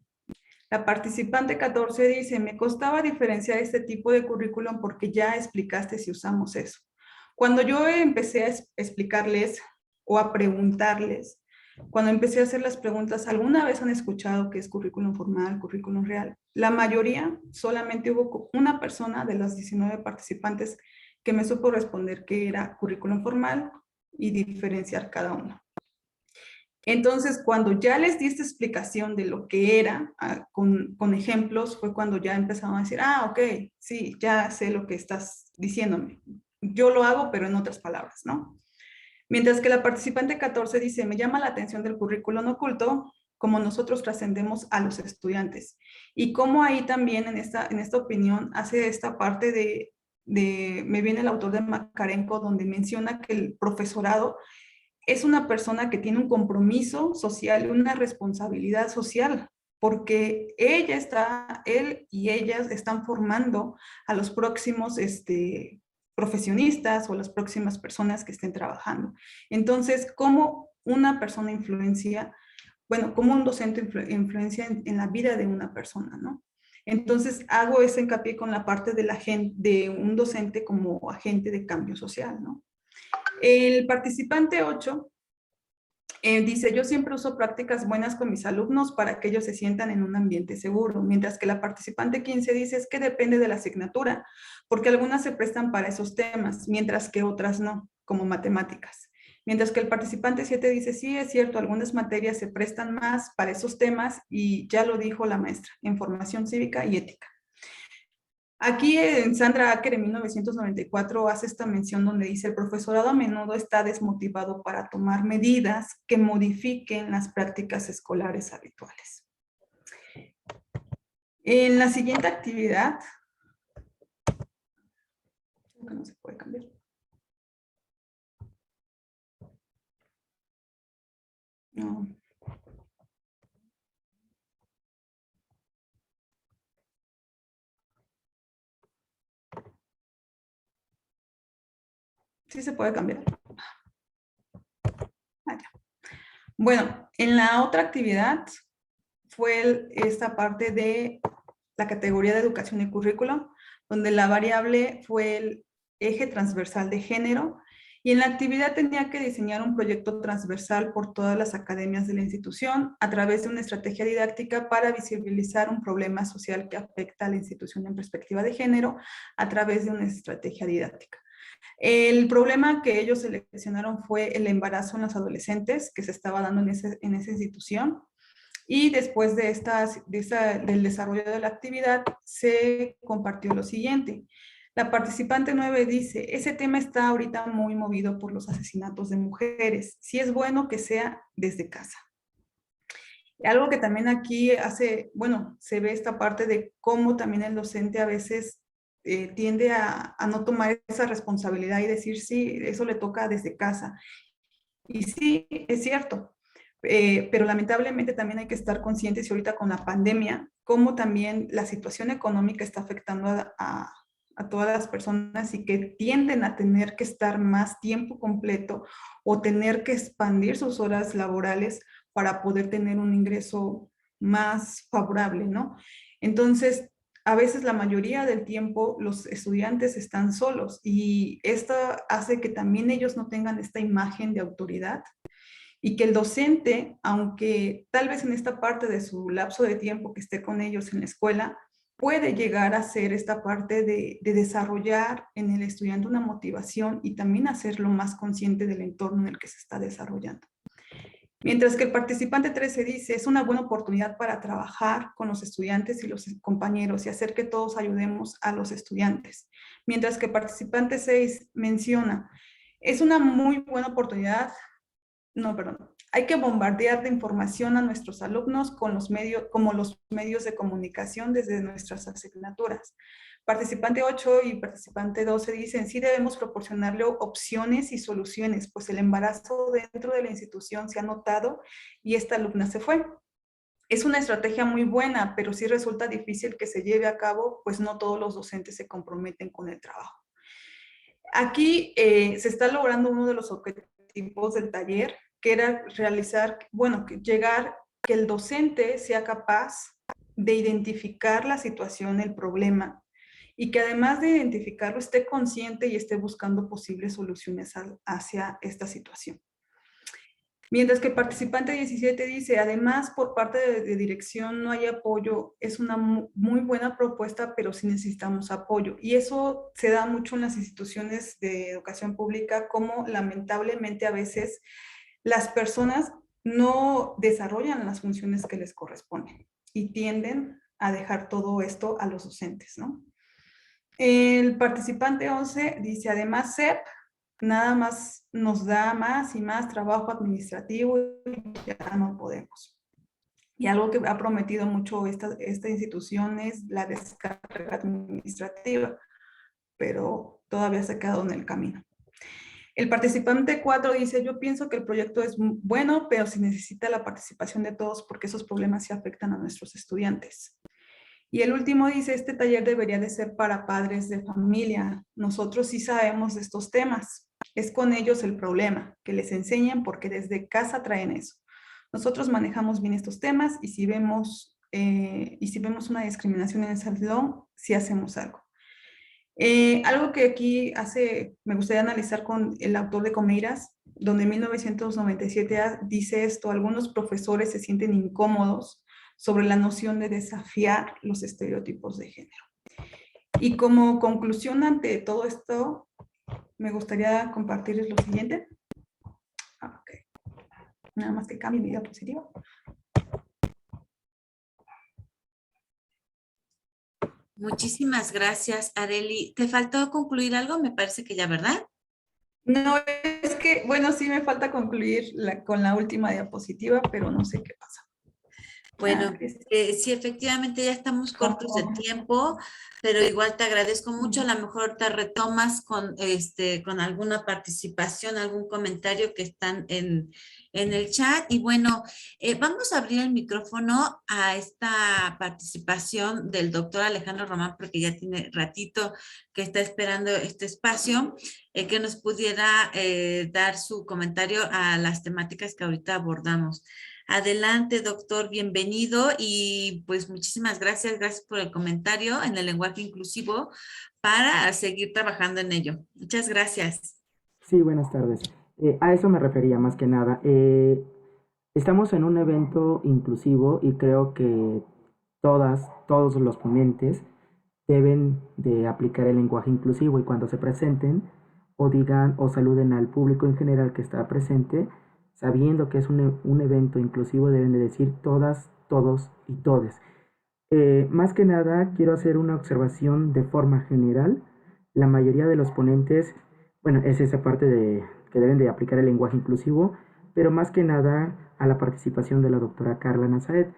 La participante 14 dice, me costaba diferenciar este tipo de currículum porque ya explicaste si usamos eso. Cuando yo empecé a explicarles o a preguntarles, cuando empecé a hacer las preguntas, ¿alguna vez han escuchado qué es currículum formal, currículum real? La mayoría, solamente hubo una persona de las 19 participantes que me supo responder que era currículum formal y diferenciar cada uno. Entonces, cuando ya les di esta explicación de lo que era, con ejemplos, fue cuando ya empezaron a decir, ok, sí, ya sé lo que estás diciéndome. Yo lo hago, pero en otras palabras, ¿no? Mientras que la participante 14 dice, me llama la atención del currículum oculto, como nosotros trascendemos a los estudiantes. Y cómo ahí también en esta opinión hace esta parte me viene el autor de Makarenko, donde menciona que el profesorado es una persona que tiene un compromiso social y una responsabilidad social, porque él y ellas están formando a los próximos profesionistas o las próximas personas que estén trabajando. Entonces, ¿cómo una persona influencia, cómo un docente influencia en la vida de una persona, ¿no? Entonces, hago ese hincapié con la parte de un docente como agente de cambio social, ¿no? El participante 8 dice, yo siempre uso prácticas buenas con mis alumnos para que ellos se sientan en un ambiente seguro, mientras que la participante 15 dice, es que depende de la asignatura, porque algunas se prestan para esos temas, mientras que otras no, como matemáticas. Mientras que el participante 7 dice, sí, es cierto, algunas materias se prestan más para esos temas y ya lo dijo la maestra, en formación cívica y ética. Aquí en Sandra Acker en 1994 hace esta mención donde dice, el profesorado a menudo está desmotivado para tomar medidas que modifiquen las prácticas escolares habituales. En la siguiente actividad, no se puede cambiar. No. ¿Sí se puede cambiar? Bueno, en la otra actividad fue esta parte de la categoría de educación y currículum, donde la variable fue el eje transversal de género, y en la actividad tenía que diseñar un proyecto transversal por todas las academias de la institución a través de una estrategia didáctica para visibilizar un problema social que afecta a la institución en perspectiva de género a través de una estrategia didáctica. El problema que ellos seleccionaron fue el embarazo en los adolescentes que se estaba dando en esa institución. Y después del desarrollo de la actividad se compartió lo siguiente. La participante 9 dice, ese tema está ahorita muy movido por los asesinatos de mujeres. Sí es bueno que sea desde casa. Algo que también aquí se ve esta parte de cómo también el docente a veces tiende a no tomar esa responsabilidad y decir, sí, eso le toca desde casa. Y sí, es cierto, pero lamentablemente también hay que estar conscientes y ahorita con la pandemia, cómo también la situación económica está afectando a todas las personas y que tienden a tener que estar más tiempo completo o tener que expandir sus horas laborales para poder tener un ingreso más favorable, ¿no? Entonces, a veces la mayoría del tiempo los estudiantes están solos y esto hace que también ellos no tengan esta imagen de autoridad y que el docente, aunque tal vez en esta parte de su lapso de tiempo que esté con ellos en la escuela, puede llegar a ser esta parte de desarrollar en el estudiante una motivación y también hacerlo más consciente del entorno en el que se está desarrollando. Mientras que el participante 13 dice, es una buena oportunidad para trabajar con los estudiantes y los compañeros y hacer que todos ayudemos a los estudiantes. Mientras que el participante 6 menciona, es una muy buena oportunidad, no, perdón, hay que bombardear de información a nuestros alumnos con los medios, como los medios de comunicación desde nuestras asignaturas. Participante 8 y participante 12 dicen, sí debemos proporcionarle opciones y soluciones, pues el embarazo dentro de la institución se ha notado y esta alumna se fue. Es una estrategia muy buena, pero sí resulta difícil que se lleve a cabo, pues no todos los docentes se comprometen con el trabajo. Aquí se está logrando uno de los objetivos del taller, que era realizar, bueno, que el docente sea capaz de identificar la situación, el problema, y que además de identificarlo esté consciente y esté buscando posibles soluciones hacia esta situación. Mientras que el participante 17 dice, además por parte de dirección no hay apoyo, es una muy buena propuesta, pero sí necesitamos apoyo. Y eso se da mucho en las instituciones de educación pública, como lamentablemente a veces las personas no desarrollan las funciones que les corresponden y tienden a dejar todo esto a los docentes, ¿no? El participante 11 dice, además CEP nada más nos da más y más trabajo administrativo y ya no podemos. Y algo que ha prometido mucho esta institución es la descarga administrativa, pero todavía se ha quedado en el camino. El participante 4 dice, yo pienso que el proyecto es bueno, pero se necesita la participación de todos porque esos problemas sí afectan a nuestros estudiantes. Y el último dice, este taller debería de ser para padres de familia. Nosotros sí sabemos de estos temas. Es con ellos el problema, que les enseñen porque desde casa traen eso. Nosotros manejamos bien estos temas y si vemos una discriminación en el salón, sí hacemos algo. Algo que aquí me gustaría analizar con el autor de Comeiras, donde en 1997 dice esto, algunos profesores se sienten incómodos sobre la noción de desafiar los estereotipos de género. Y como conclusión ante todo esto, me gustaría compartirles lo siguiente. Okay. Nada más que cambie mi diapositiva. Muchísimas gracias, Arely. ¿Te faltó concluir algo? Me parece que ya, ¿verdad? No, es que, bueno, sí me falta concluir con la última diapositiva, pero no sé qué pasa. Bueno, sí, efectivamente ya estamos cortos de tiempo, pero igual te agradezco mucho. A lo mejor te retomas con alguna participación, algún comentario que están en el chat. Y bueno, vamos a abrir el micrófono a esta participación del doctor Alejandro Román, porque ya tiene ratito que está esperando este espacio, que nos pudiera dar su comentario a las temáticas que ahorita abordamos. Adelante, doctor, bienvenido y pues muchísimas gracias por el comentario en el lenguaje inclusivo para seguir trabajando en ello. Muchas gracias. Sí, buenas tardes. A eso me refería más que nada. Estamos en un evento inclusivo y creo que todos los ponentes deben de aplicar el lenguaje inclusivo y cuando se presenten o digan o saluden al público en general que está presente, sabiendo que es un evento inclusivo, deben de decir todas, todos y todes. Más que nada, quiero hacer una observación de forma general. La mayoría de los ponentes, bueno, es esa parte de que deben de aplicar el lenguaje inclusivo, pero más que nada a la participación de la doctora Carla Nazaret.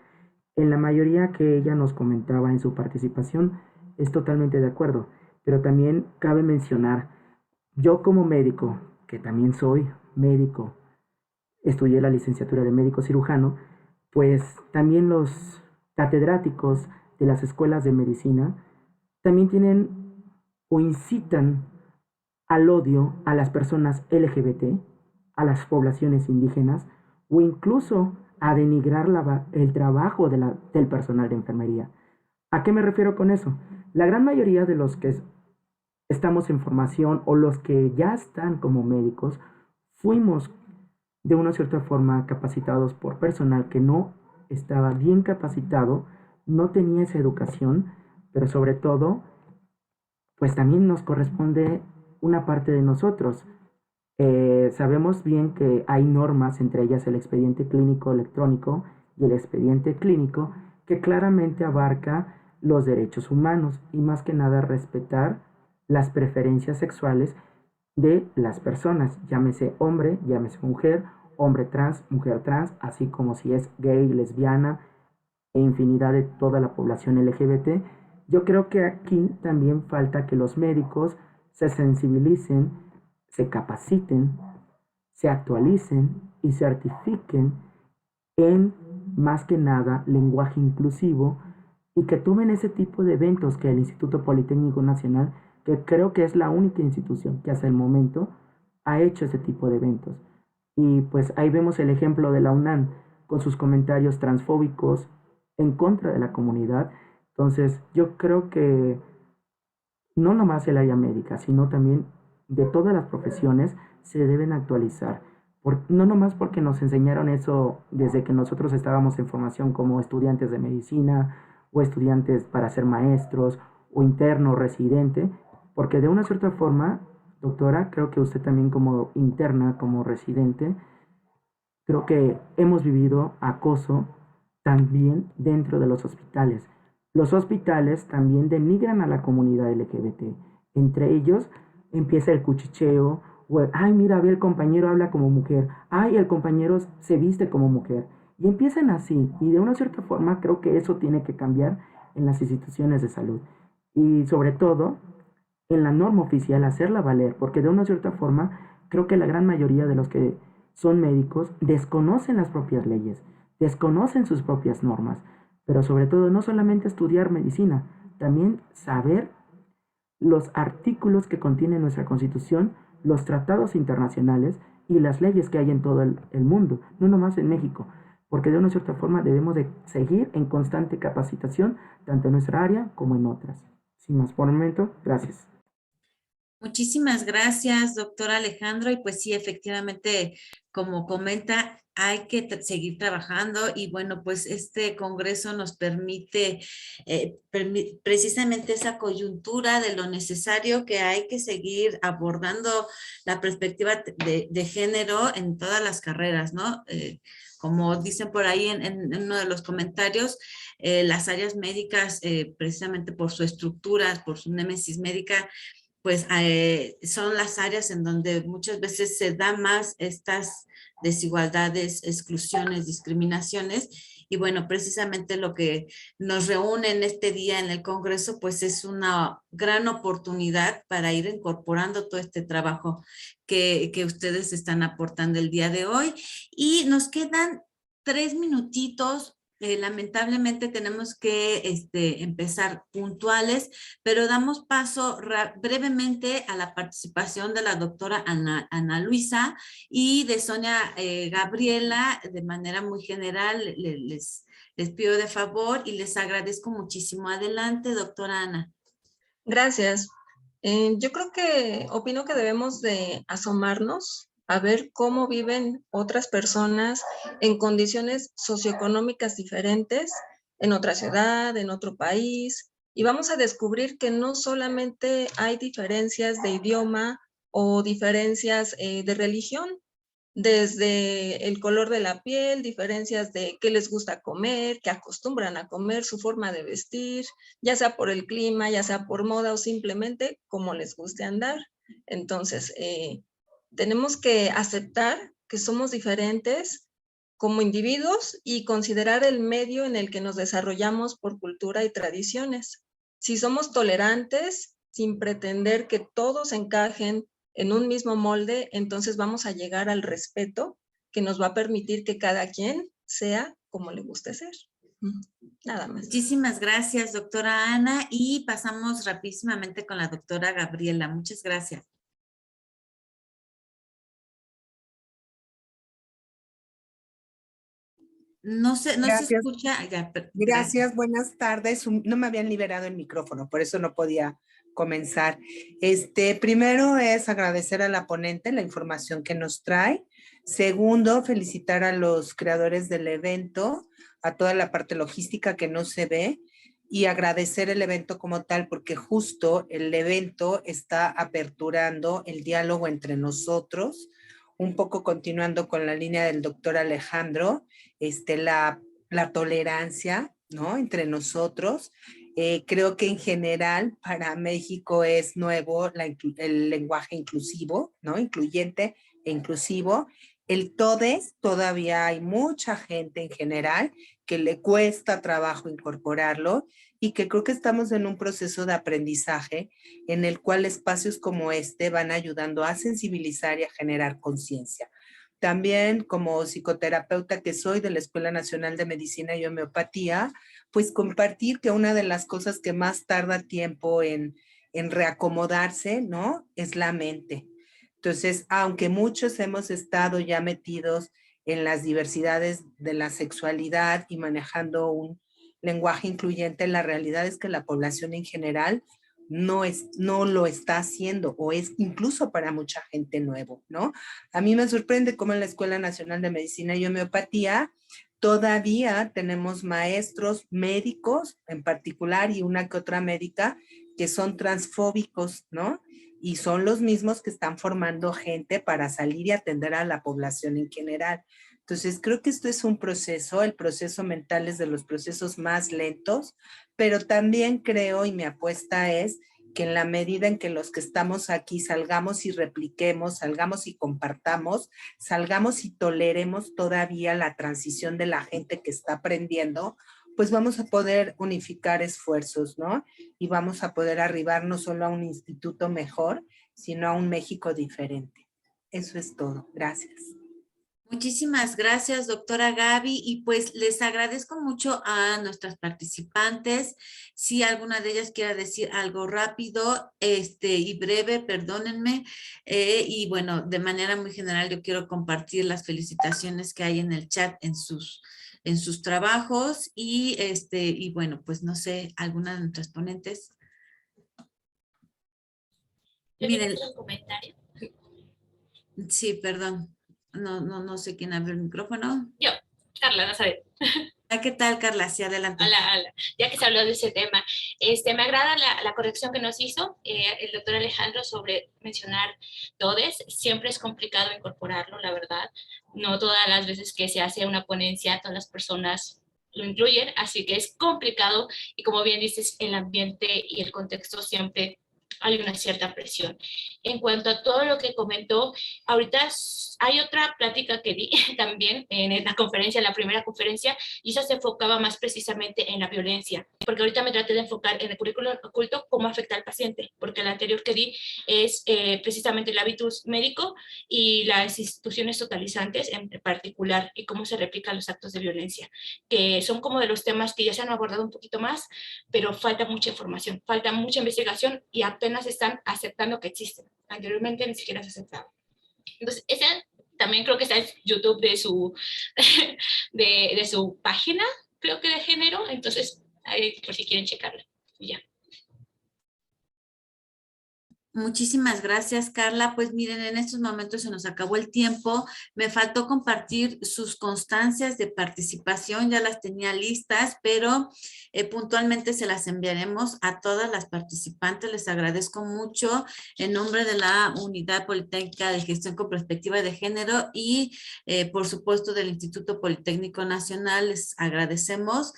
En la mayoría que ella nos comentaba en su participación, es totalmente de acuerdo, pero también cabe mencionar, yo como médico, que también soy médico, estudié la licenciatura de médico cirujano, pues también los catedráticos de las escuelas de medicina también tienen o incitan al odio a las personas LGBT, a las poblaciones indígenas o incluso a denigrar el trabajo del personal de enfermería. ¿A qué me refiero con eso? La gran mayoría de los que estamos en formación o los que ya están como médicos, fuimos de una cierta forma capacitados por personal que no estaba bien capacitado, no tenía esa educación, pero sobre todo, pues también nos corresponde una parte de nosotros, sabemos bien que hay normas, entre ellas el expediente clínico electrónico y el expediente clínico, que claramente abarca los derechos humanos y más que nada respetar las preferencias sexuales de las personas, llámese hombre, llámese mujer, hombre trans, mujer trans, así como si es gay, lesbiana e infinidad de toda la población LGBT. Yo creo que aquí también falta que los médicos se sensibilicen, se capaciten, se actualicen y certifiquen en, más que nada, lenguaje inclusivo y que tomen ese tipo de eventos que el Instituto Politécnico Nacional, que creo que es la única institución que hasta el momento ha hecho ese tipo de eventos. Y pues ahí vemos el ejemplo de la UNAM con sus comentarios transfóbicos en contra de la comunidad. Entonces yo creo que no nomás el área médica, sino también de todas las profesiones se deben actualizar. No nomás porque nos enseñaron eso desde que nosotros estábamos en formación como estudiantes de medicina o estudiantes para ser maestros o interno o residente, porque de una cierta forma, doctora, creo que usted también como interna, como residente, creo que hemos vivido acoso también dentro de los hospitales. Los hospitales también denigran a la comunidad LGBT. Entre ellos empieza el cuchicheo, o ay, mira, ve, el compañero habla como mujer, ay, el compañero se viste como mujer. Y empiezan así, y de una cierta forma creo que eso tiene que cambiar en las instituciones de salud. Y sobre todo, en la norma oficial, hacerla valer, porque de una cierta forma creo que la gran mayoría de los que son médicos desconocen las propias leyes, desconocen sus propias normas, pero sobre todo no solamente estudiar medicina, también saber los artículos que contiene nuestra Constitución, los tratados internacionales y las leyes que hay en todo el mundo, no nomás en México, porque de una cierta forma debemos de seguir en constante capacitación, tanto en nuestra área como en otras. Sin más por el momento, gracias. Muchísimas gracias, doctor Alejandro. Y pues sí, efectivamente, como comenta, hay que seguir trabajando y bueno, pues este congreso nos permite precisamente esa coyuntura de lo necesario que hay que seguir abordando la perspectiva de género en todas las carreras, ¿no? Como dicen por ahí en uno de los comentarios, las áreas médicas, precisamente por su estructura, por su némesis médica, pues son las áreas en donde muchas veces se da más estas desigualdades, exclusiones, discriminaciones. Y bueno, precisamente lo que nos reúne en este día en el Congreso, pues es una gran oportunidad para ir incorporando todo este trabajo que ustedes están aportando el día de hoy. Y nos quedan 3 minutitos. Lamentablemente tenemos que empezar puntuales, pero damos paso brevemente a la participación de la doctora Ana Luisa y de Sonia Gabriela. De manera muy general les pido de favor y les agradezco muchísimo. Adelante, doctora Ana. Gracias. Yo creo que opino que debemos de asomarnos a ver cómo viven otras personas en condiciones socioeconómicas diferentes, en otra ciudad, en otro país, y vamos a descubrir que no solamente hay diferencias de idioma o diferencias de religión, desde el color de la piel, diferencias de qué les gusta comer, qué acostumbran a comer, su forma de vestir, ya sea por el clima, ya sea por moda o simplemente cómo les guste andar. Entonces, tenemos que aceptar que somos diferentes como individuos y considerar el medio en el que nos desarrollamos por cultura y tradiciones. Si somos tolerantes, sin pretender que todos encajen en un mismo molde, entonces vamos a llegar al respeto que nos va a permitir que cada quien sea como le guste ser. Nada más. Muchísimas gracias, doctora Ana, y pasamos rapidísimamente con la doctora Gabriela. Muchas gracias. No se escucha. Gracias, buenas tardes. No me habían liberado el micrófono, por eso no podía comenzar. Primero es agradecer a la ponente la información que nos trae. Segundo, felicitar a los creadores del evento, a toda la parte logística que no se ve, y agradecer el evento como tal, porque justo el evento está aperturando el diálogo entre nosotros, un poco continuando con la línea del doctor Alejandro, la tolerancia, ¿no? Entre nosotros. Creo que en general para México es nuevo el lenguaje inclusivo, ¿no? Incluyente e inclusivo. El todes, todavía hay mucha gente en general que le cuesta trabajo incorporarlo y que creo que estamos en un proceso de aprendizaje en el cual espacios como este van ayudando a sensibilizar y a generar conciencia. También como psicoterapeuta que soy de la Escuela Nacional de Medicina y Homeopatía, pues compartir que una de las cosas que más tarda tiempo en reacomodarse, ¿no? Es la mente. Entonces, aunque muchos hemos estado ya metidos en las diversidades de la sexualidad y manejando un lenguaje incluyente, la realidad es que la población en general no lo está haciendo o es incluso para mucha gente nuevo, ¿no? A mí me sorprende cómo en la Escuela Nacional de Medicina y Homeopatía todavía tenemos maestros médicos en particular y una que otra médica que son transfóbicos, ¿no? Y son los mismos que están formando gente para salir y atender a la población en general. Entonces, creo que esto es un proceso, el proceso mental es de los procesos más lentos, pero también creo y mi apuesta es que en la medida en que los que estamos aquí salgamos y repliquemos, salgamos y compartamos, salgamos y toleremos todavía la transición de la gente que está aprendiendo, pues vamos a poder unificar esfuerzos, ¿no? Y vamos a poder arribar no solo a un instituto mejor, sino a un México diferente. Eso es todo. Gracias. Muchísimas gracias, doctora Gaby, y pues les agradezco mucho a nuestras participantes. Si alguna de ellas quiera decir algo rápido y breve, perdónenme. Y bueno, de manera muy general yo quiero compartir las felicitaciones que hay en el chat en sus trabajos y bueno, pues no sé, alguna de nuestras ponentes. Miren, un comentario. Sí, perdón. No sé quién abre el micrófono. Yo, Carla Nazaret. ¿Qué tal, Carla? Sí, adelante. Hola. Ya que se habló de ese tema, me agrada la corrección que nos hizo el doctor Alejandro sobre mencionar todes. Siempre es complicado incorporarlo, la verdad. No todas las veces que se hace una ponencia, todas las personas lo incluyen, así que es complicado y como bien dices, el ambiente y el contexto siempre hay una cierta presión. En cuanto a todo lo que comentó, ahorita hay otra plática que di también en la conferencia, la primera conferencia, y esa se enfocaba más precisamente en la violencia, porque ahorita me traté de enfocar en el currículo oculto cómo afecta al paciente, porque la anterior que di es precisamente el hábitus médico y las instituciones totalizantes en particular y cómo se replican los actos de violencia, que son como de los temas que ya se han abordado un poquito más, pero falta mucha información, falta mucha investigación y apenas están aceptando que existen. Anteriormente ni siquiera se aceptaba. Entonces, esa también creo que está en YouTube de su página, creo que de género, entonces, ahí, por si quieren checarla. Y ya. Muchísimas gracias, Carla. Pues miren, en estos momentos se nos acabó el tiempo. Me faltó compartir sus constancias de participación, ya las tenía listas, pero puntualmente se las enviaremos a todas las participantes. Les agradezco mucho en nombre de la Unidad Politécnica de Gestión con Perspectiva de Género y por supuesto del Instituto Politécnico Nacional. Les agradecemos.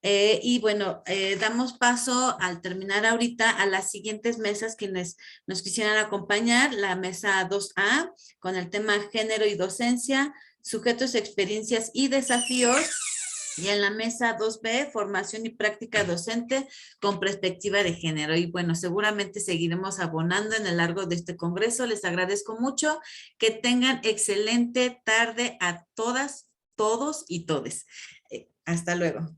Y bueno, damos paso al terminar ahorita a las siguientes mesas quienes nos quisieran acompañar. La mesa 2A con el tema género y docencia, sujetos, experiencias y desafíos. Y en la mesa 2B, formación y práctica docente con perspectiva de género. Y bueno, seguramente seguiremos abonando en el largo de este congreso. Les agradezco mucho. Que tengan excelente tarde a todas, todos y todes. Hasta luego.